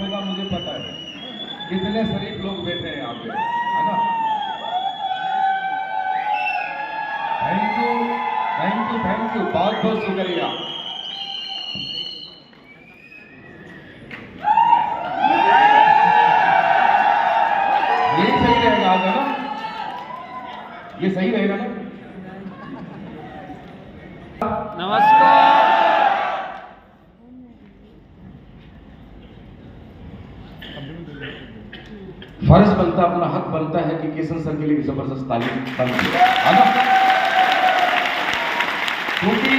होगा मुझे पता है, कितने शरीफ लोग बैठे हैं यहाँ पे, है ना। Thank you thank you thank you, बहुत बहुत शुक्रिया। ये सही रहेगा आज, है ना, ये सही रहेगा ना। नमस्कार। फर्ज बनता, अपना हक बनता है कि किशन सर के लिए जबरदस्त तालीम बनती है ना, क्योंकि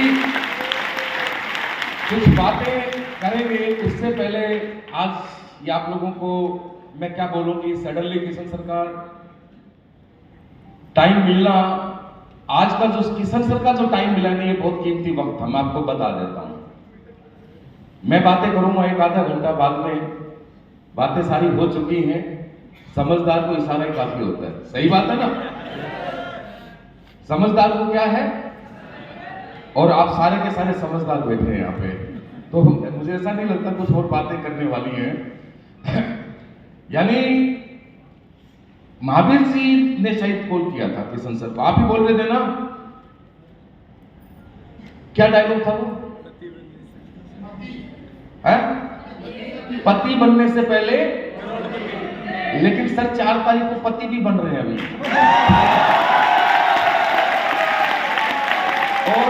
कुछ बातें करेंगे उससे पहले आज ये आप लोगों को मैं क्या बोलूं कि सडनली किशन सर का टाइम मिलना, आज का जो किशन सर का जो टाइम मिला नहीं, ये बहुत कीमती वक्त हम आपको बता देता हूं। मैं बातें करूंगा एक आधा घंटा, बाद में बातें सारी हो चुकी हैं। समझदार को इशारा ही काफी होता है, सही बात है ना। समझदार को क्या है, और आप सारे के सारे समझदार बैठे हैं यहाँ पे, तो मुझे ऐसा नहीं लगता कुछ और बातें करने वाली हैं। यानी महावीर जी ने शायद कॉल किया था किशन सर को, आप ही बोल रहे थे ना, क्या डायलॉग था वो, पति बनने से पहले, लेकिन सर 4 तारीख को पति भी बन रहे हैं अभी। और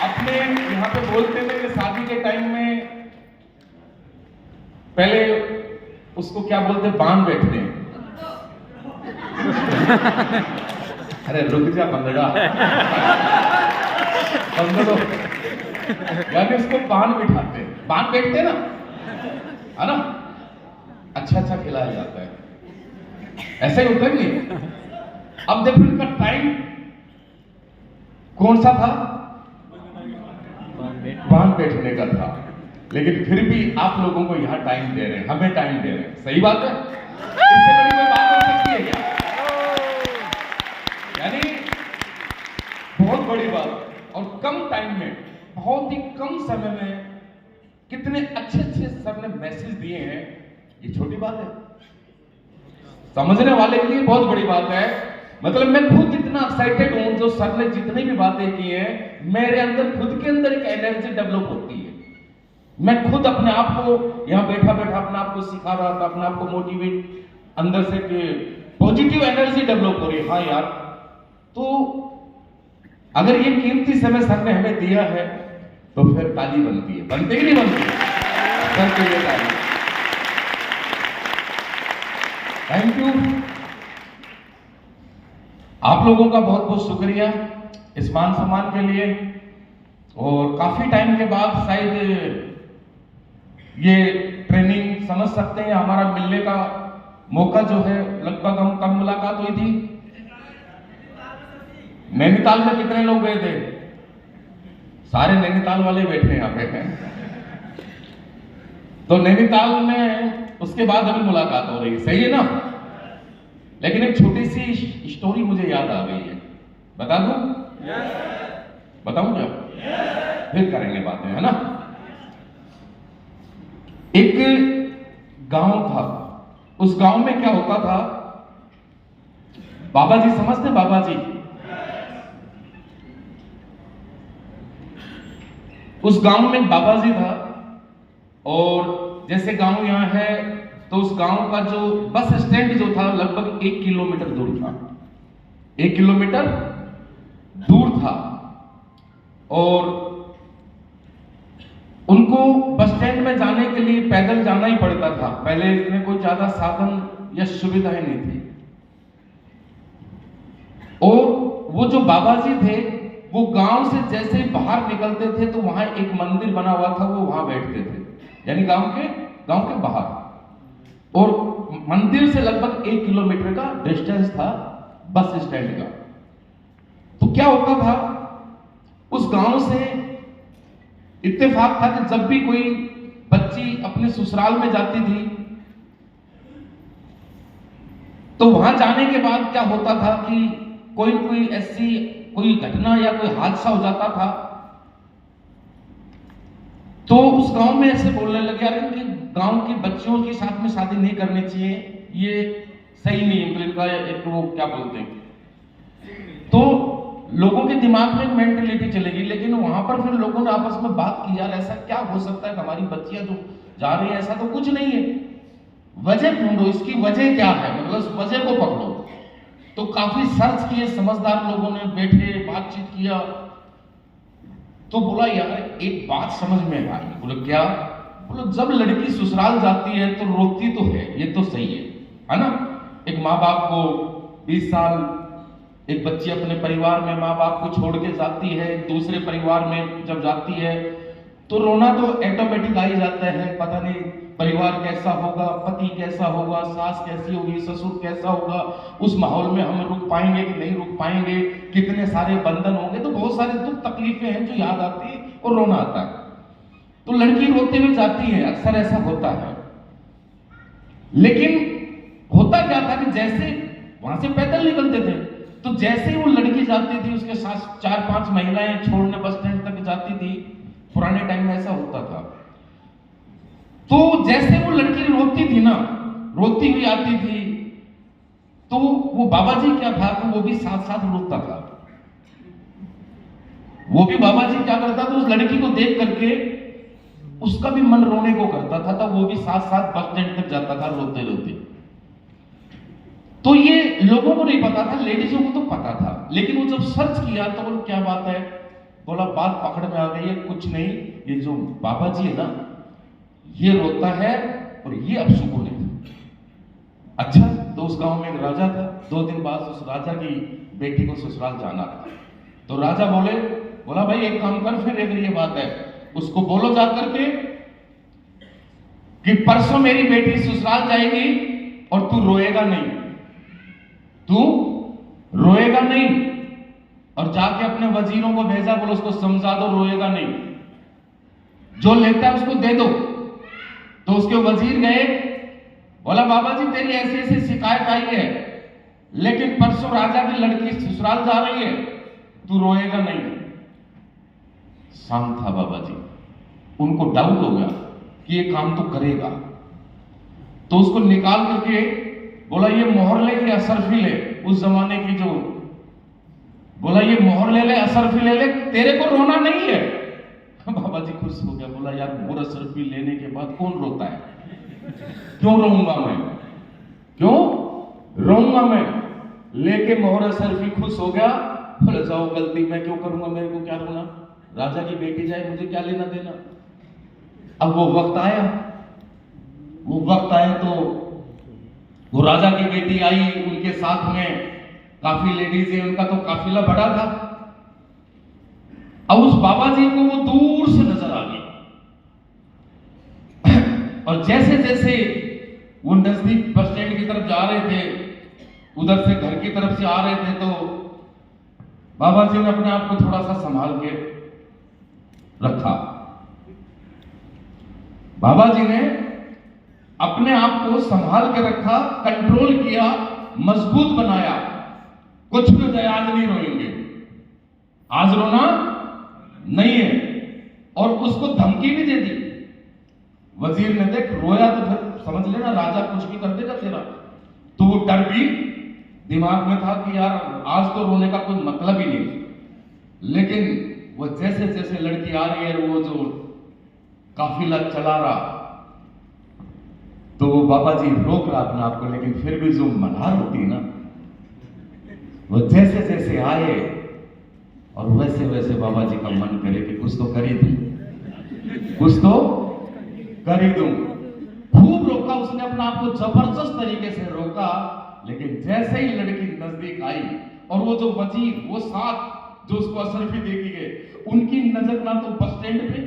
अपने यहां पे बोलते थे कि शादी के टाइम में पहले उसको क्या बोलते, बांध बैठते हैं। अरे रुक जा बंदड़ा, यानी उसको बांध बिठाते, बांध बैठते ना, है ना, अच्छा खिलाया जाता है, ऐसा ही होता है नहीं। अब देखो इनका टाइम कौन सा था, बांध बैठने का था, लेकिन फिर भी आप लोगों को यहां टाइम दे रहे हैं, हमें टाइम दे रहे हैं, सही बात है। इससे बड़ी कोई बात हो सकती है क्या, यानी बहुत बड़ी बात, और कम टाइम में, बहुत ही कम समय में कितने अच्छे सर ने मैसेज दिए हैं, ये छोटी बात है, समझने वाले के लिए बहुत बड़ी बात है। मतलब मैं खुद इतना एक्साइटेड हूं, जो सर ने जितनी भी बातें की हैं, मेरे अंदर खुद के अंदर एक एनर्जी डेवलप होती है। मैं खुद अपने आप को यहां बैठा अपने आप को सिखा रहा था, अपने आप को मोटिवेट, अंदर से पॉजिटिव एनर्जी डेवलप हो रही है। हाँ यार, तो अगर ये कीमती समय सर ने हमें दिया है, तो फिर ताली बनती है, बनती कि नहीं बनती सर के लिए ताली। थैंक यू, आप लोगों का बहुत बहुत शुक्रिया। इस मान सम्मान के लिए। और काफी टाइम के बाद शायद ये ट्रेनिंग समझ सकते हैं, हमारा मिलने का मौका जो है लगभग हम कब मुलाकात हुई थी? नैनीताल में कितने लोग गए थे? सारे नैनीताल वाले बैठे हैं यहाँ पे। तो नैनीताल में उसके बाद अभी मुलाकात हो रही है, सही है ना? लेकिन एक छोटी सी स्टोरी मुझे याद आ गई है, बता दूं? बताऊं क्या? फिर करेंगे बातें, है ना? एक गांव था, उस गांव में क्या होता था, बाबा जी समझते? बाबा जी, उस गांव में बाबा जी था। और जैसे गांव यहां है तो उस गांव का जो बस स्टैंड जो था लगभग 1 किलोमीटर दूर था, 1 किलोमीटर दूर था। और उनको बस स्टैंड में जाने के लिए पैदल जाना ही पड़ता था, पहले इतने कोई ज्यादा साधन या सुविधाएं नहीं थी। और वो जो बाबा जी थे वो गांव से जैसे ही बाहर निकलते थे तो वहां एक मंदिर बना हुआ था, वो वहां बैठते थे, यानी गांव के बाहर। और मंदिर से लगभग 1 किलोमीटर का डिस्टेंस था बस स्टैंड का। तो क्या होता था, उस गांव से इत्तेफाक था कि जब भी कोई बच्ची अपने ससुराल में जाती थी तो वहां जाने के बाद क्या होता था कि कोई ऐसी कोई घटना या कोई हादसा हो जाता था तो उस गांव में ऐसे बोलने लगे, यार कि गांव की बच्चियों के साथ में शादी नहीं करनी चाहिए, ये सही नहीं है, इनका एक वो क्या बोलते हैं। तो लोगों के दिमाग में एक मेंटेलिटी चलेगी। लेकिन वहां पर फिर लोगों ने आपस में बात की, यार ऐसा क्या हो सकता है कि हमारी बच्चियां जो जा रही है, ऐसा तो कुछ नहीं है, वजह ढूंढो, इसकी वजह क्या है, मतलब उस वजह को पकड़ो। तो काफी सर्च किए, समझदार लोगों ने बैठे बातचीत किया। तो बोला यार एक बात समझ में आई। बोले क्या? बोलो जब लड़की ससुराल जाती है तो रोती तो है, ये तो सही है ना? एक माँ बाप को 20 साल एक बच्ची अपने परिवार में माँ बाप को छोड़ के जाती है, दूसरे परिवार में जब जाती है तो रोना तो ऑटोमेटिक आ ही जाता है। पता नहीं परिवार कैसा होगा, पति कैसा होगा, सास कैसी होगी, ससुर कैसा होगा, उस माहौल में हम रुक पाएंगे कि नहीं रुक पाएंगे, कितने सारे बंधन होंगे, तो बहुत सारे दुख तकलीफें हैं जो याद आती है और रोना आता है। तो लड़की रोते हुए जाती है, अक्सर ऐसा होता है। लेकिन होता क्या था कि जैसे वहां से पैदल निकलते थे तो जैसे ही वो लड़की जाती थी उसके साथ 4-5 महिलाएं छोड़ने बस स्टैंड तक जाती थी। पुराने टाइम में ऐसा होता था। तो जैसे वो लड़की रोती थी ना, रोती हुई आती थी, तो वो बाबा जी क्या था, तो वो भी साथ साथ रोता था। वो भी बाबा जी क्या करता था, उस लड़की को देख करके उसका भी मन रोने को करता था, तो वो भी साथ साथ बस स्टैंड तक जाता था रोते रोते। तो ये लोगों को नहीं पता था, लेडीजों को तो पता था। लेकिन वो जब सर्च किया तो बोला क्या बात है, बोला बात पकड़ में आ गई है, कुछ नहीं, ये जो बाबा जी है ना ये रोता है और ये अपशुकुन है। अच्छा, तो उस गांव में एक राजा था, 2 दिन बाद उस राजा की बेटी को ससुराल जाना था। तो राजा बोला भाई एक काम कर, फिर अगर ये बात है उसको बोलो जा करके कि परसों मेरी बेटी ससुराल जाएगी और तू रोएगा नहीं, तू रोएगा नहीं। और जाके अपने वजीरों को भेजा, बोलो उसको समझा दो रोएगा नहीं, जो लेता है उसको दे दो। तो उसके वजीर गए, बोला बाबा जी तेरी ऐसी ऐसी शिकायत आई है, लेकिन परसों राजा की लड़की ससुराल जा रही है, तू रोएगा नहीं। शांत था बाबा जी, उनको डाउट हो गया कि ये काम तो करेगा। तो उसको निकाल करके बोला ये मोहर ले या असरफी ले, उस जमाने की जो, बोला ये मोहर ले असरफी ले, तेरे को रोना नहीं है। बाबा जी खुश हो गया, बोला यार मोहर असरफी लेने के बाद कौन रोता है, क्यों रोऊंगा मैं, क्यों रोऊंगा मैं। लेके मोहर असरफी खुश हो गया, बोले जाओ गलती मैं क्यों करूंगा, मेरे को क्या रोना, राजा की बेटी जाए मुझे क्या लेना देना। अब वो वक्त आया तो वो राजा की बेटी आई, उनके साथ में काफी लेडीज है, उनका तो काफिला बड़ा था। अब उस बाबा जी को वो दूर से नजर आ गई, और जैसे जैसे वो नजदीक बस स्टैंड की तरफ जा रहे थे, उधर से घर की तरफ से आ रहे थे, तो बाबा जी ने अपने आप को थोड़ा सा संभाल के रखा। बाबा जी ने अपने आप को संभाल के रखा, कंट्रोल किया, मजबूत बनाया। कुछ भी हो जाए आज नहीं रोएंगे, आज रोना नहीं है। और उसको धमकी भी दे दी। वजीर ने देख रोया तो फिर समझ लेना राजा कुछ भी कर देगा तेरा। तो वो डर भी दिमाग में था कि यार आज तो रोने का कोई मतलब ही नहीं। लेकिन वो जैसे जैसे लड़की आ रही है, वो जो काफिला चला रहा, तो वो बाबा जी रोक रहा अपने आप को, लेकिन फिर भी जो मल्हार होती है ना, वो जैसे जैसे आए और वैसे वैसे बाबा जी का मन करे कि कुछ तो कर ही दूं, कुछ तो कर ही दूं। खूब रोका उसने, अपने आप को जबरदस्त तरीके से रोका। लेकिन जैसे ही लड़की नजदीक आई और वो जो वजीर, वो साथ जो उसको असरफी दे के गए, उनकी नजर ना तो बस स्टैंड पे,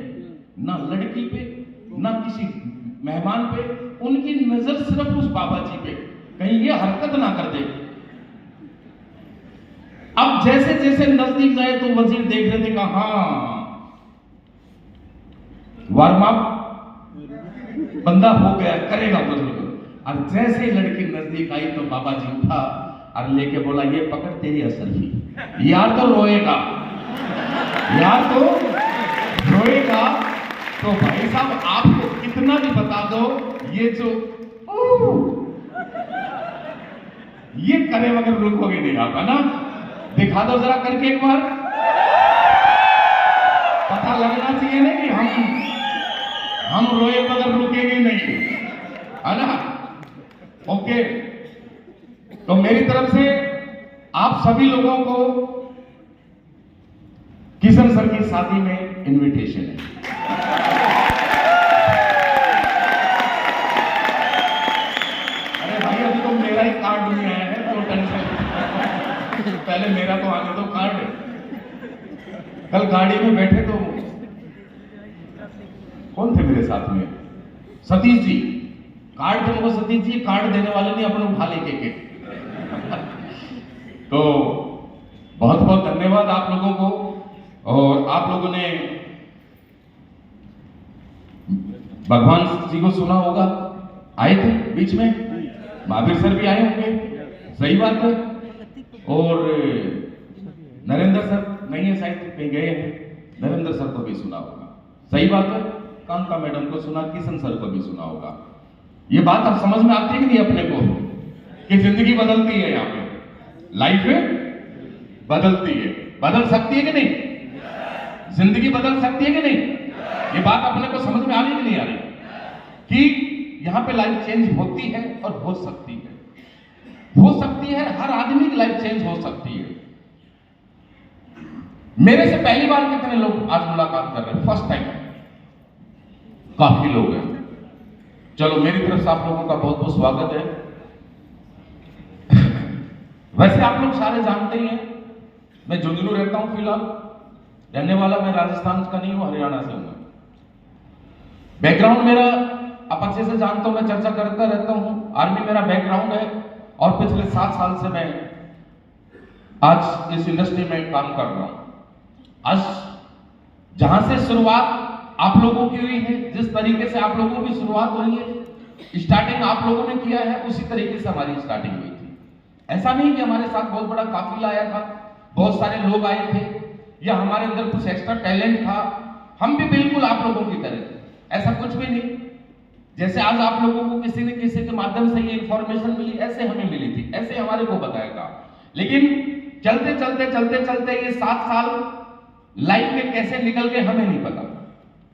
ना लड़की पे, ना किसी मेहमान पे, उनकी नजर सिर्फ उस बाबा जी पे, कहीं ये हरकत ना कर दे। अब जैसे जैसे नजदीक जाए तो वजीर देख रहे थे कि हाँ वार्म अप बंदा हो गया, करेगा कुछ ना कुछ। और जैसे ही लड़की नजदीक आई तो बाबा जी उठा और लेके बोला, ये पकड़ तेरी असरफी, यार तो रोएगा, यार तो रोएगा। तो भाई साहब आपको कितना भी बता दो, ये जो ये करे मगर रुकोगे नहीं आप, है ना? दिखा दो जरा करके एक बार, पता लगना चाहिए ना कि हम रोए मगर रुकेंगे नहीं, है ना? ओके, तो मेरी तरफ से आप सभी लोगों को किशन सर की शादी में इनविटेशन है। अरे भाई अभी तो मेरा ही कार्ड नहीं आया है, तो टेंशन पहले मेरा तो आने दो कार्ड। कल गाड़ी में बैठे तो कौन थे मेरे साथ में? सतीश जी। कार्ड थे, सतीश जी कार्ड देने वाले नहीं, अपने उठा लेके के। तो बहुत बहुत धन्यवाद आप लोगों को। और आप लोगों ने भगवान जी को सुना होगा, आए थे बीच में, महावीर सर भी आए होंगे, सही बात है। और नरेंद्र सर नहीं है शायद, कहीं गए हैं, नरेंद्र सर को भी सुना होगा, सही बात है। कांता मैडम को सुना, किशन सर को भी सुना होगा। ये बात अब समझ में आती है कि नहीं अपने को, कि जिंदगी बदलती है, यहाँ पे लाइफ बदलती है, बदल सकती है कि नहीं? जिंदगी बदल सकती है कि नहीं? ये बात अपने को समझ में आ रही कि नहीं आ रही, कि यहाँ पे लाइफ चेंज होती है और हो सकती है, हो सकती है, हर आदमी की लाइफ चेंज हो सकती है। मेरे से पहली बार कितने लोग आज मुलाकात कर रहे हैं? फर्स्ट टाइम काफी लोग हैं। चलो मेरी तरफ से आप लोगों का बहुत बहुत स्वागत है। वैसे आप लोग सारे जानते ही हैं, मैं झुंझुनू रहता हूं, फिलहाल रहने वाला मैं राजस्थान का नहीं हूं, हरियाणा से हूं। बैकग्राउंड मेरा आप अच्छे से जानता हूं, मैं चर्चा करता रहता हूं, आर्मी मेरा बैकग्राउंड है। और पिछले 7 साल से मैं आज इस इंडस्ट्री में काम कर रहा हूं। आज जहां से शुरुआत आप लोगों की हुई है, जिस तरीके से आप लोगों की शुरुआत हुई है, स्टार्टिंग आप लोगों ने किया है, उसी तरीके से हमारी स्टार्टिंग हुई थी। ऐसा नहीं कि हमारे साथ बहुत बड़ा काफिला आया था, बहुत सारे लोग आए थे, या हमारे अंदर कुछ एक्स्ट्रा टैलेंट था। हम भी बिल्कुल आप लोगों की तरह, ऐसा कुछ भी नहीं। जैसे आज आप लोगों को किसी न किसी के माध्यम से ये इंफॉर्मेशन मिली, ऐसे हमें मिली थी, ऐसे हमारे को बताया था। लेकिन चलते चलते चलते चलते ये 7 साल लाइफ में कैसे निकल गए हमें नहीं पता,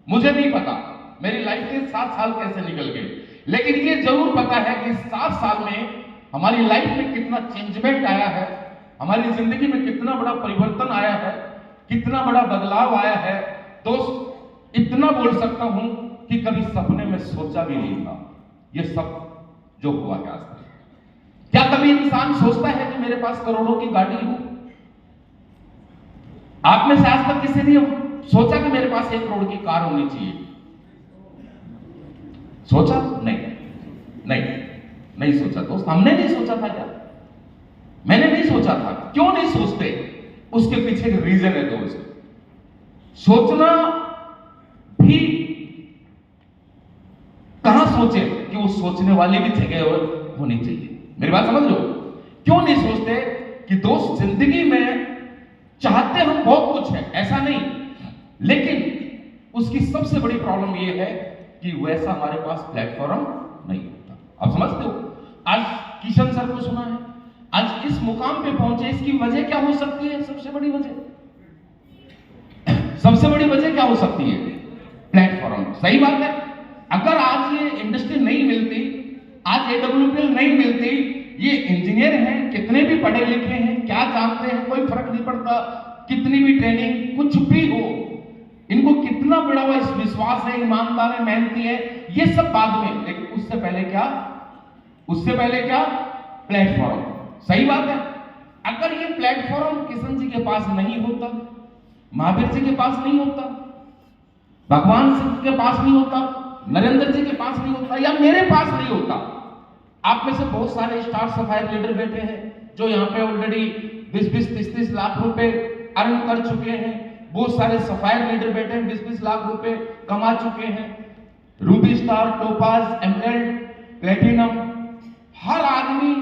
मुझे नहीं पता मेरी लाइफ के 7 साल कैसे निकल गए। लेकिन ये जरूर पता है कि 7 साल में हमारी लाइफ में कितना चेंजमेंट आया है, हमारी जिंदगी में कितना बड़ा परिवर्तन आया है, कितना बड़ा बदलाव आया है। दोस्त इतना बोल सकता हूं कि कभी सपने में सोचा भी नहीं था ये सब जो हुआ है आज तक। क्या कभी इंसान सोचता है कि मेरे पास करोड़ों की गाड़ी हो? आप में से आज तक किसी ने सोचा कि मेरे पास 1 करोड़ की कार होनी चाहिए? सोचा? नहीं सोचा दोस्त। हमने नहीं सोचा था यार, मैंने नहीं सोचा था। क्यों नहीं सोचते? उसके पीछे एक रीजन है दोस्त। सोचना भी कहां सोचे कि वो सोचने वाली भी जगह होनी चाहिए। मेरी बात समझ लो। क्यों नहीं सोचते कि दोस्त जिंदगी में चाहते हम बहुत कुछ है, ऐसा नहीं, लेकिन उसकी सबसे बड़ी प्रॉब्लम यह है कि वैसा हमारे पास प्लेटफॉर्म नहीं होता। आप समझते हो? आज किशन सर को सुना है, आज इस मुकाम पे पहुंचे, इसकी वजह क्या हो सकती है? सबसे बड़ी वजह क्या हो सकती है? प्लेटफॉर्म। सही बात है। अगर आज ये इंडस्ट्री नहीं मिलती, आज AWPL नहीं मिलती, ये इंजीनियर हैं, कितने भी पढ़े लिखे हैं, क्या जानते हैं, कोई फर्क नहीं पड़ता, कितनी भी ट्रेनिंग कुछ भी हो, इनको कितना बड़ा हुआ विश्वास है, ईमानदार है, मेहनती है, ये सब बाद में, लेकिन उससे पहले क्या? प्लेटफॉर्म। सही बात है। अगर ये प्लेटफॉर्म किशन जी के पास नहीं होता, महावीर जी के पास नहीं होता, भगवान सिंह के पास नहीं होता, नरेंद्र जी के पास नहीं होता, या मेरे पास नहीं होता, आप में से बहुत सारे स्टार सफायर लीडर बैठे हैं जो यहाँ पे ऑलरेडी 20-20, 30-30 लाख रुपए अर्न कर चुके हैं। बहुत सारे सफायर लीडर बैठे हैं, 20-20 लाख रुपए कमा चुके हैं। Ruby star, topaz, emerald, platinum, हर आदमी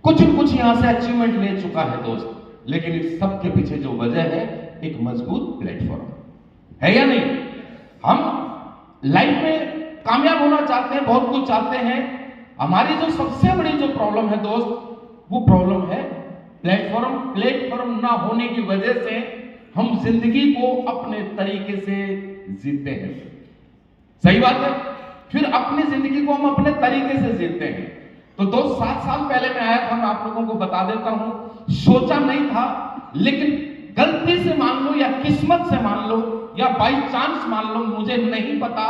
कुछ यहां से अचीवमेंट ले चुका है दोस्त। लेकिन इस सब के पीछे जो वजह है, एक मजबूत प्लेटफॉर्म है या नहीं? हम लाइफ में कामयाब होना चाहते हैं, बहुत कुछ चाहते हैं। हमारी जो सबसे बड़ी जो प्रॉब्लम है दोस्त, वो प्रॉब्लम है प्लेटफॉर्म ना होने की वजह से हम जिंदगी को अपने तरीके से जीते हैं। सही बात है। फिर अपनी जिंदगी को हम अपने तरीके से जीते हैं। तो दोस्त 7 साल पहले मैं आया था, मैं आप लोगों को बता देता हूं, सोचा नहीं था, लेकिन गलती से मान लो या किस्मत से मान लो या बाई चांस मान लो, मुझे नहीं पता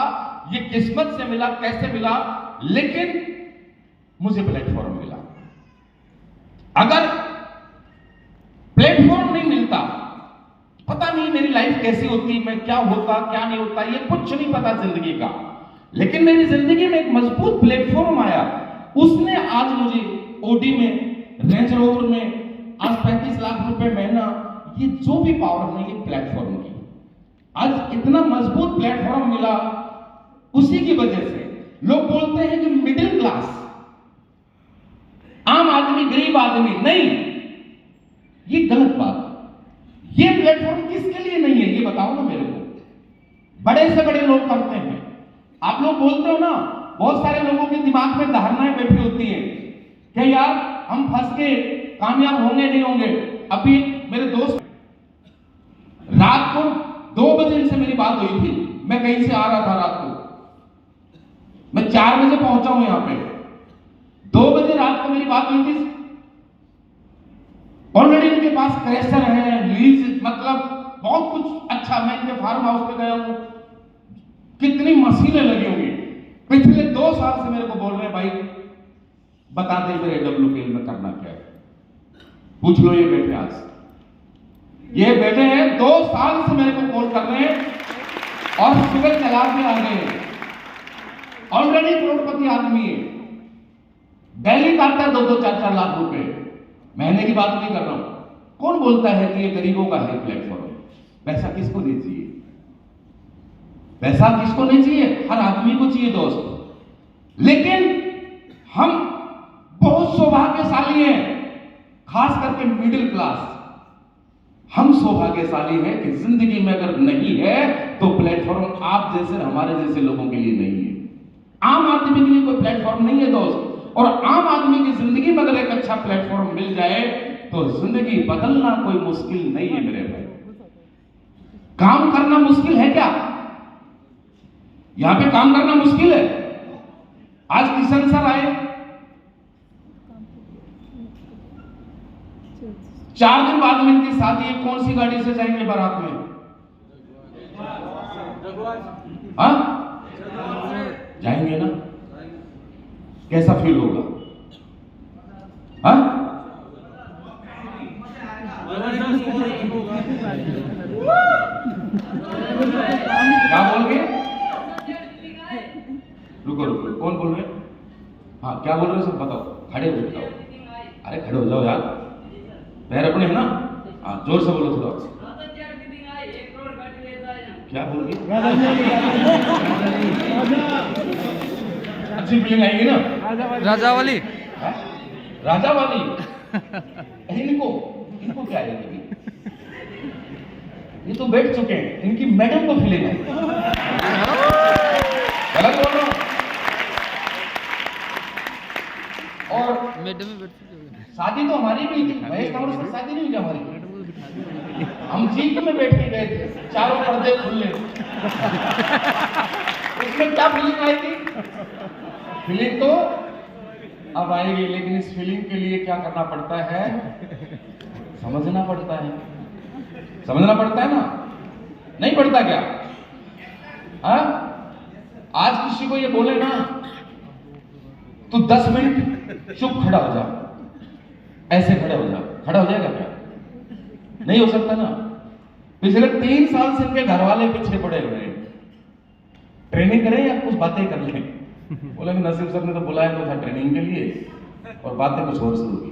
ये किस्मत से मिला, कैसे मिला, लेकिन मुझे प्लेटफॉर्म मिला। अगर प्लेटफॉर्म नहीं मिलता, पता नहीं मेरी लाइफ कैसी होती, मैं क्या होता क्या नहीं होता, ये कुछ नहीं पता जिंदगी का। लेकिन मेरी जिंदगी में एक मजबूत प्लेटफॉर्म आया, उसने आज मुझे ओडी में, रेंज रोवर में आज 35 लाख रुपए महीना, ये जो भी पावर है ये प्लेटफॉर्म की। आज इतना मजबूत प्लेटफॉर्म मिला, उसी की वजह से। लोग बोलते हैं कि मिडिल क्लास, आम आदमी, गरीब आदमी, नहीं, ये गलत बात है। ये प्लेटफॉर्म किसके लिए नहीं है ये बताओ ना मेरे को। बड़े से बड़े लोग करते हैं। आप लोग बोलते हो ना, बहुत सारे लोगों के दिमाग में धारणाएं बैठी होती हैं कि यार हम फंस के कामयाब होंगे नहीं होंगे। अभी मेरे दोस्त, रात को 2 बजे इनसे मेरी बात हुई थी, मैं कहीं से आ रहा था रात को, मैं 4 बजे पहुंचा हूं यहां पे, 2 बजे रात को मेरी बात हुई थी। ऑलरेडी इनके पास क्रैशर है, लीज, मतलब बहुत कुछ अच्छा। मैं इनके फार्म हाउस पे गया हूं, कितनी मशीनें लगी होंगी। पिछले 2 साल से मेरे को बोल रहे हैं, भाई बता दे मेरे AWPL में करना क्या है। पूछ लो, ये बैठे आज, ये बैठे हैं 2 साल से मेरे को कॉल कर रहे हैं और सुबह चला के आ गए हैं। ऑलरेडी करोड़पति आदमी है, डेली काटता है 2-2, 4-4 लाख रुपए महीने की बात नहीं कर रहा हूं। कौन बोलता है कि ये गरीबों का है प्लेटफॉर्म? पैसा किसको नहीं चाहिए? पैसा किसको नहीं चाहिए? हर आदमी को चाहिए दोस्त। लेकिन हम बहुत सौभाग्यशाली हैं, खास करके मिडिल क्लास। हम सौभाग्यशाली हैं कि जिंदगी में अगर नहीं है तो प्लेटफॉर्म आप जैसे, हमारे जैसे लोगों के लिए नहीं है। आम आदमी के लिए कोई प्लेटफॉर्म नहीं है दोस्त। और आम आदमी की जिंदगी में अगर एक अच्छा प्लेटफॉर्म मिल जाए तो जिंदगी बदलना कोई मुश्किल नहीं है मेरे भाई। काम करना मुश्किल है क्या? यहां पे काम करना मुश्किल है? आज किशन सर आए, 4 दिन बाद में इनकी शादी है। कौन सी गाड़ी से जाएंगे बारात में? हाँ, जाएंगे ना? कैसा फील होगा? हाँ, हाँ क्या बोल रहे हो सब बताओ, खड़े हो बताओ। अरे खड़े हो जाओ यार, पैर अपने है ना। हाँ जोर से बोलो थोड़ा। क्या बोल रही? अच्छी फीलिंग आएगी ना। राजावाली। हाँ? राजा वाली। इनको क्या आएगी? ये तो बैठ चुके हैं, इनकी मैडम को फीलिंग है। गलत बोल रहा हूं? और मैडम में बैठ चुके हैं। शादी तो हमारी भी थी, महेश कंवर से शादी नहीं हुई क्या हमारी? हम जीप में बैठ के गए थे, चारों पर्दे खुले। उसमें क्या फीलिंग आएगी? फीलिंग तो अब आएगी, लेकिन इस फीलिंग के लिए क्या करना पड़ता है? समझना पड़ता है। समझना पड़ता है ना, नहीं पड़ता क्या? हाँ? आज किसी को ये बोले ना तो 10 मिनट चुप खड़ा हो जा, ऐसे खड़े हो जा, खड़ा हो जाएगा क्या? नहीं हो सकता ना। पिछले 3 साल से इनके घर वाले पीछे पड़े हुए हैं, ट्रेनिंग करें या कुछ बातें कर लें। बोले कि नसीब सर ने तो बुलाया तो था ट्रेनिंग के लिए और बातें कुछ और शुरू की।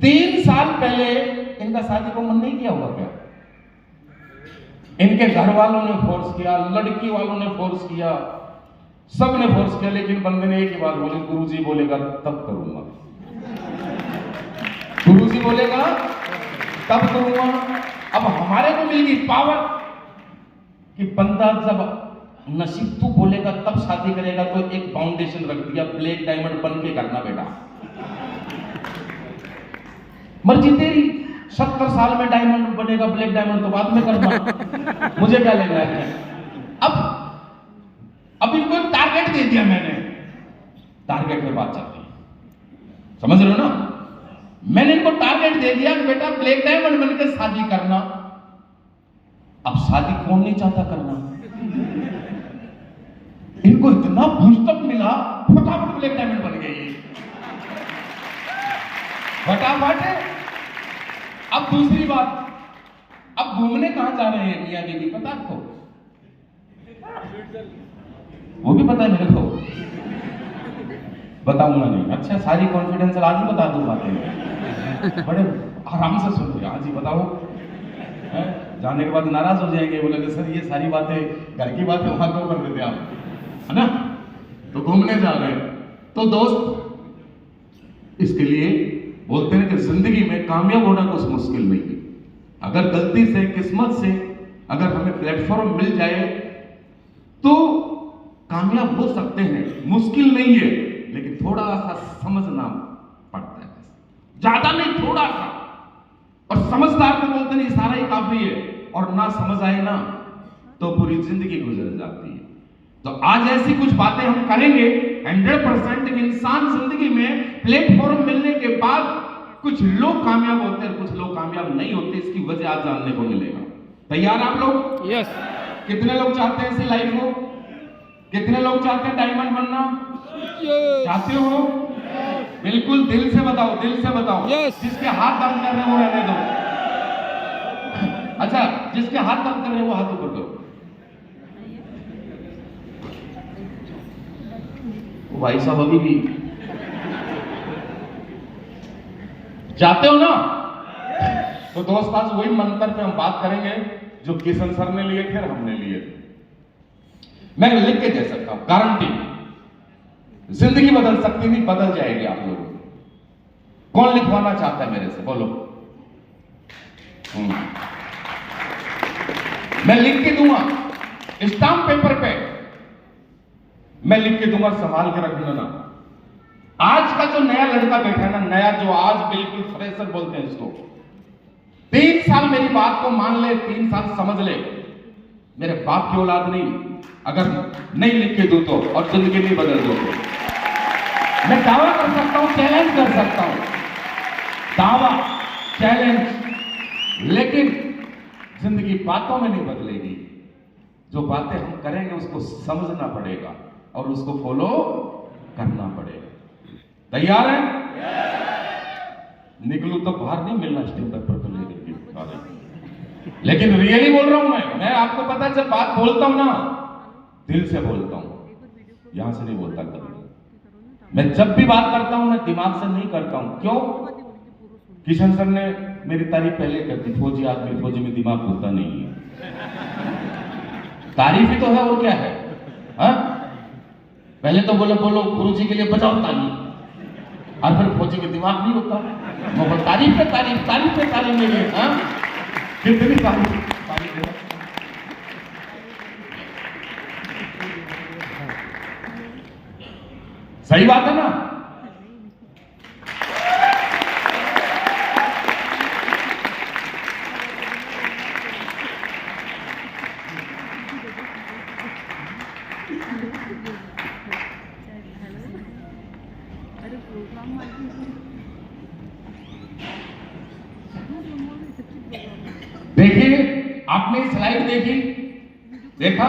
3 साल पहले इनका शादी को मन नहीं किया होगा क्या? इनके घर वालों ने फोर्स किया, लड़की वालों ने फोर्स किया, सब ने फोर्स किया, लेकिन बंदे ने एक ही बात बोली, गुरुजी बोलेगा तब करूंगा। गुरुजी बोलेगा तब करूंगा। अब हमारे को मिल गई पावर कि बंदा जब नसीब तू बोलेगा तब शादी करेगा, तो एक फाउंडेशन रख दिया, ब्लैक डायमंड बन के करना बेटा। मर्जी तेरी, 70 साल में डायमंड बनेगा, ब्लैक डायमंड तो बाद में करना, मुझे क्या लेना है। अब इनको एक टारगेट दे दिया मैंने, टारगेट पे बात चलती है, समझ रहे हो ना? मैंने इनको टारगेट दे दिया कि बेटा ब्लैक डायमंड बनकर शादी करना। अब शादी कौन नहीं चाहता करना? इनको इतना बूस्टअप मिला, फटाफट ब्लैक डायमंड बन गई, फटाफट। अब दूसरी बात, अब घूमने कहां जा रहे हैं मियां बीवी, पता आपको? वो भी पता है मेरे को, बताऊंगा नहीं। अच्छा सारी कॉन्फिडेंस आज ही बता दूं बातें, बड़े आराम से सुन रहे। आज ही बताओ, जाने के बाद नाराज हो जाएंगे, बोलेंगे सर ये सारी बातें घर की बातें वहां क्यों कर देते आप, है ना? तो घूमने जा रहे हैं। तो दोस्त, इसके लिए बोलते हैं कि जिंदगी में कामयाब होना कुछ मुश्किल नहीं है। अगर गलती से, किस्मत से अगर हमें प्लेटफॉर्म मिल जाए तो कामयाब हो सकते हैं, मुश्किल नहीं है, लेकिन थोड़ा सा समझना पड़ता है, ज्यादा नहीं, थोड़ा सा। और समझदार को बोलते नहीं सारा ही काफी है, और ना समझ आए ना तो पूरी जिंदगी गुजर जाती है। तो आज ऐसी कुछ बातें हम करेंगे 100% इंसान जिंदगी में प्लेटफॉर्म मिलने के बाद कुछ लोग कामयाब होते हैं, कुछ लोग कामयाब नहीं होते। इसकी वजह आज जानने को मिलेगा। तैयार आप लोग? यस। कितने लोग चाहते हैं ऐसी लाइफ को? कितने लोग चाहते हैं डायमंड बनना? चाहते हो? बिल्कुल दिल से बताओ, दिल से बताओ। Yes. जिसके हाथ दर्द कर रहे हैं वो रहने दो। अच्छा, जिसके हाथ दर्द कर रहे हैं वो हाथ ऊपर करो। भाई साहब अभी भी जाते हो ना? तो दोस्त आज वही मंत्र पे हम बात करेंगे जो किशन सर ने लिए थे, हमने लिए थे। मैं लिख के दे सकता हूं, गारंटी। जिंदगी बदल सकती नहीं, बदल जाएगी आप लोगों की। कौन लिखवाना चाहता है मेरे से, बोलो। मैं लिख के दूंगा स्टाम्प पेपर पे, मैं लिख के दूंगा, संभाल के रख लेना। आज का जो नया लड़का बैठा है ना, नया जो आज बिल्कुल फ्रेशर बोलते हैं इसको, 3 साल मेरी बात को मान ले, 3 साल समझ ले। मेरे बाप की औलाद नहीं, अगर नहीं लिख के दूं तो, और जिंदगी नहीं बदल दो तो मैं दावा कर सकता हूं, चैलेंज कर सकता हूं, दावा, चैलेंज। लेकिन जिंदगी बातों में नहीं बदलेगी, जो बातें हम करेंगे उसको समझना पड़ेगा और उसको फॉलो करना पड़ेगा। तैयार है? निकलू तो बाहर नहीं मिलना स्टेज पर लेकर के, लेकिन रियली बोल रहा हूं मैं आपको पता है, जब बात बोलता हूं ना दिल से बोलता हूं, यहां से नहीं बोलता कभी। मैं जब भी बात करता हूं मैं दिमाग से नहीं करता हूं। क्यों? किशन सर ने मेरी तारीफ पहले कर दी, फौजी आदमी, फौजी में दिमाग होता नहीं है। तारीफ ही तो है, और क्या है? हा? पहले तो बोलो गुरुजी के लिए बजाओ ताली, और फिर फौजी में दिमाग नहीं होता। वो तारीफ पे तारीफ, तारीफ पे तारीफ नहीं है। हाँ, कितनी तारीफ है। सही बात है ना? देखिए, आपने स्लाइड देखी, देखा,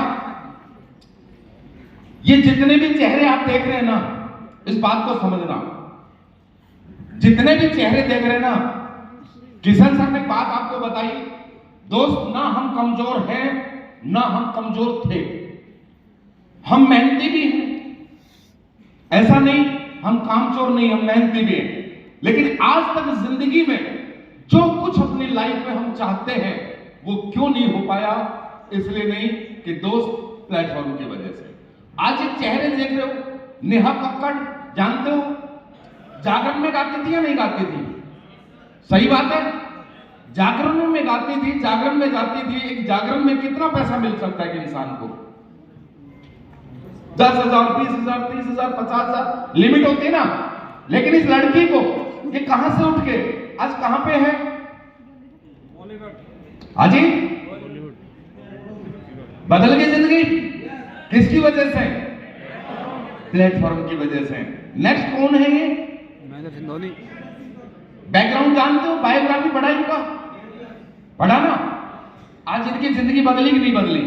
ये जितने भी चेहरे आप देख रहे हैं ना, इस बात को समझना, जितने भी चेहरे देख रहे हैं ना, किशन सर ने बात आपको बताई, दोस्त, ना हम कमजोर हैं ना हम कमजोर थे, हम मेहनती भी हैं, ऐसा नहीं हम कामचोर नहीं, हम मेहनती भी हैं। लेकिन आज तक जिंदगी में जो कुछ अपनी लाइफ में हम चाहते हैं वो क्यों नहीं हो पाया? इसलिए नहीं कि दोस्त, प्लेटफॉर्म की वजह से। आज एक चेहरे देख रहे हो, नेहा कक्कड़, जानते हो, जागरण में गाती थी या नहीं गाती थी? सही बात है, जागरण में गाती थी, जागरण में जाती थी। एक जागरण में कितना पैसा मिल सकता है कि इंसान को? 10,000, 20,000, 30,000, 50,000 लिमिट होती है ना। लेकिन इस लड़की को ये कहां से उठ के आज कहां पे है? हाजी, बदल गई जिंदगी। किसकी वजह से? प्लेटफॉर्म की वजह से। नेक्स्ट कौन है ये? महेंद्र सिंह धोनी। बैकग्राउंड जानते हो? बायोग्राफी पढ़ा इनका? पढ़ा ना? आज इनकी जिंदगी बदली कि नहीं बदली?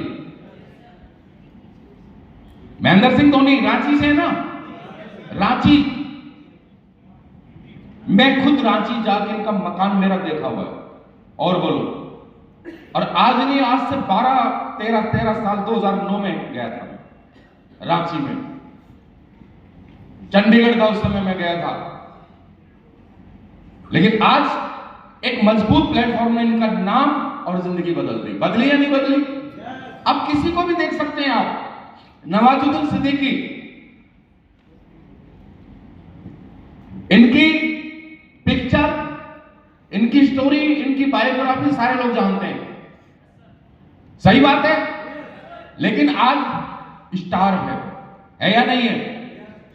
महेंद्र सिंह धोनी रांची से है ना? रांची, मैं खुद रांची जाके इनका मकान मेरा देखा हुआ है। और बोलो, और आज नहीं, आज से 13 साल 2009 में गया था रांची में, चंडीगढ़ का उस समय मैं गया था। लेकिन आज एक मजबूत प्लेटफॉर्म ने इनका नाम और जिंदगी बदल दी। बदली या नहीं बदली? अब किसी को भी देख सकते हैं आप, नवाजुद्दीन सिद्दीकी, इनकी पिक्चर, इनकी स्टोरी, इनकी बायोग्राफी सारे लोग जानते हैं। सही बात है। लेकिन आज स्टार है या नहीं है?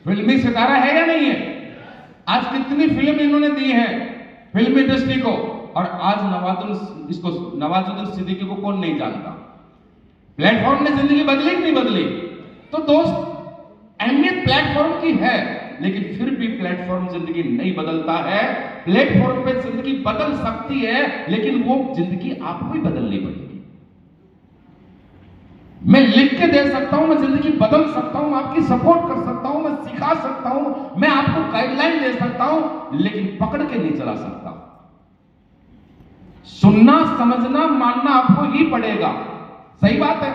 फिल्मी सितारा है या नहीं है? आज कितनी फिल्म इन्होंने दी है फिल्म इंडस्ट्री को, और आज नवाजुद्दीन सिद्दीकी को कौन नहीं जानता? प्लेटफॉर्म ने जिंदगी बदली कि नहीं बदली? तो दोस्त, अहमियत प्लेटफॉर्म की है, लेकिन फिर भी प्लेटफॉर्म जिंदगी नहीं बदलता है। प्लेटफॉर्म पे जिंदगी बदल सकती है, लेकिन वो जिंदगी आपको ही बदलनी पड़ेगी। मैं लिख के दे सकता हूं, मैं जिंदगी बदल सकता हूं, आपकी सपोर्ट कर सकता हूं, मैं सिखा सकता हूं, मैं आपको गाइडलाइन दे सकता हूं, लेकिन पकड़ के नहीं चला सकता। सुनना, समझना, मानना आपको ही पड़ेगा। सही बात है,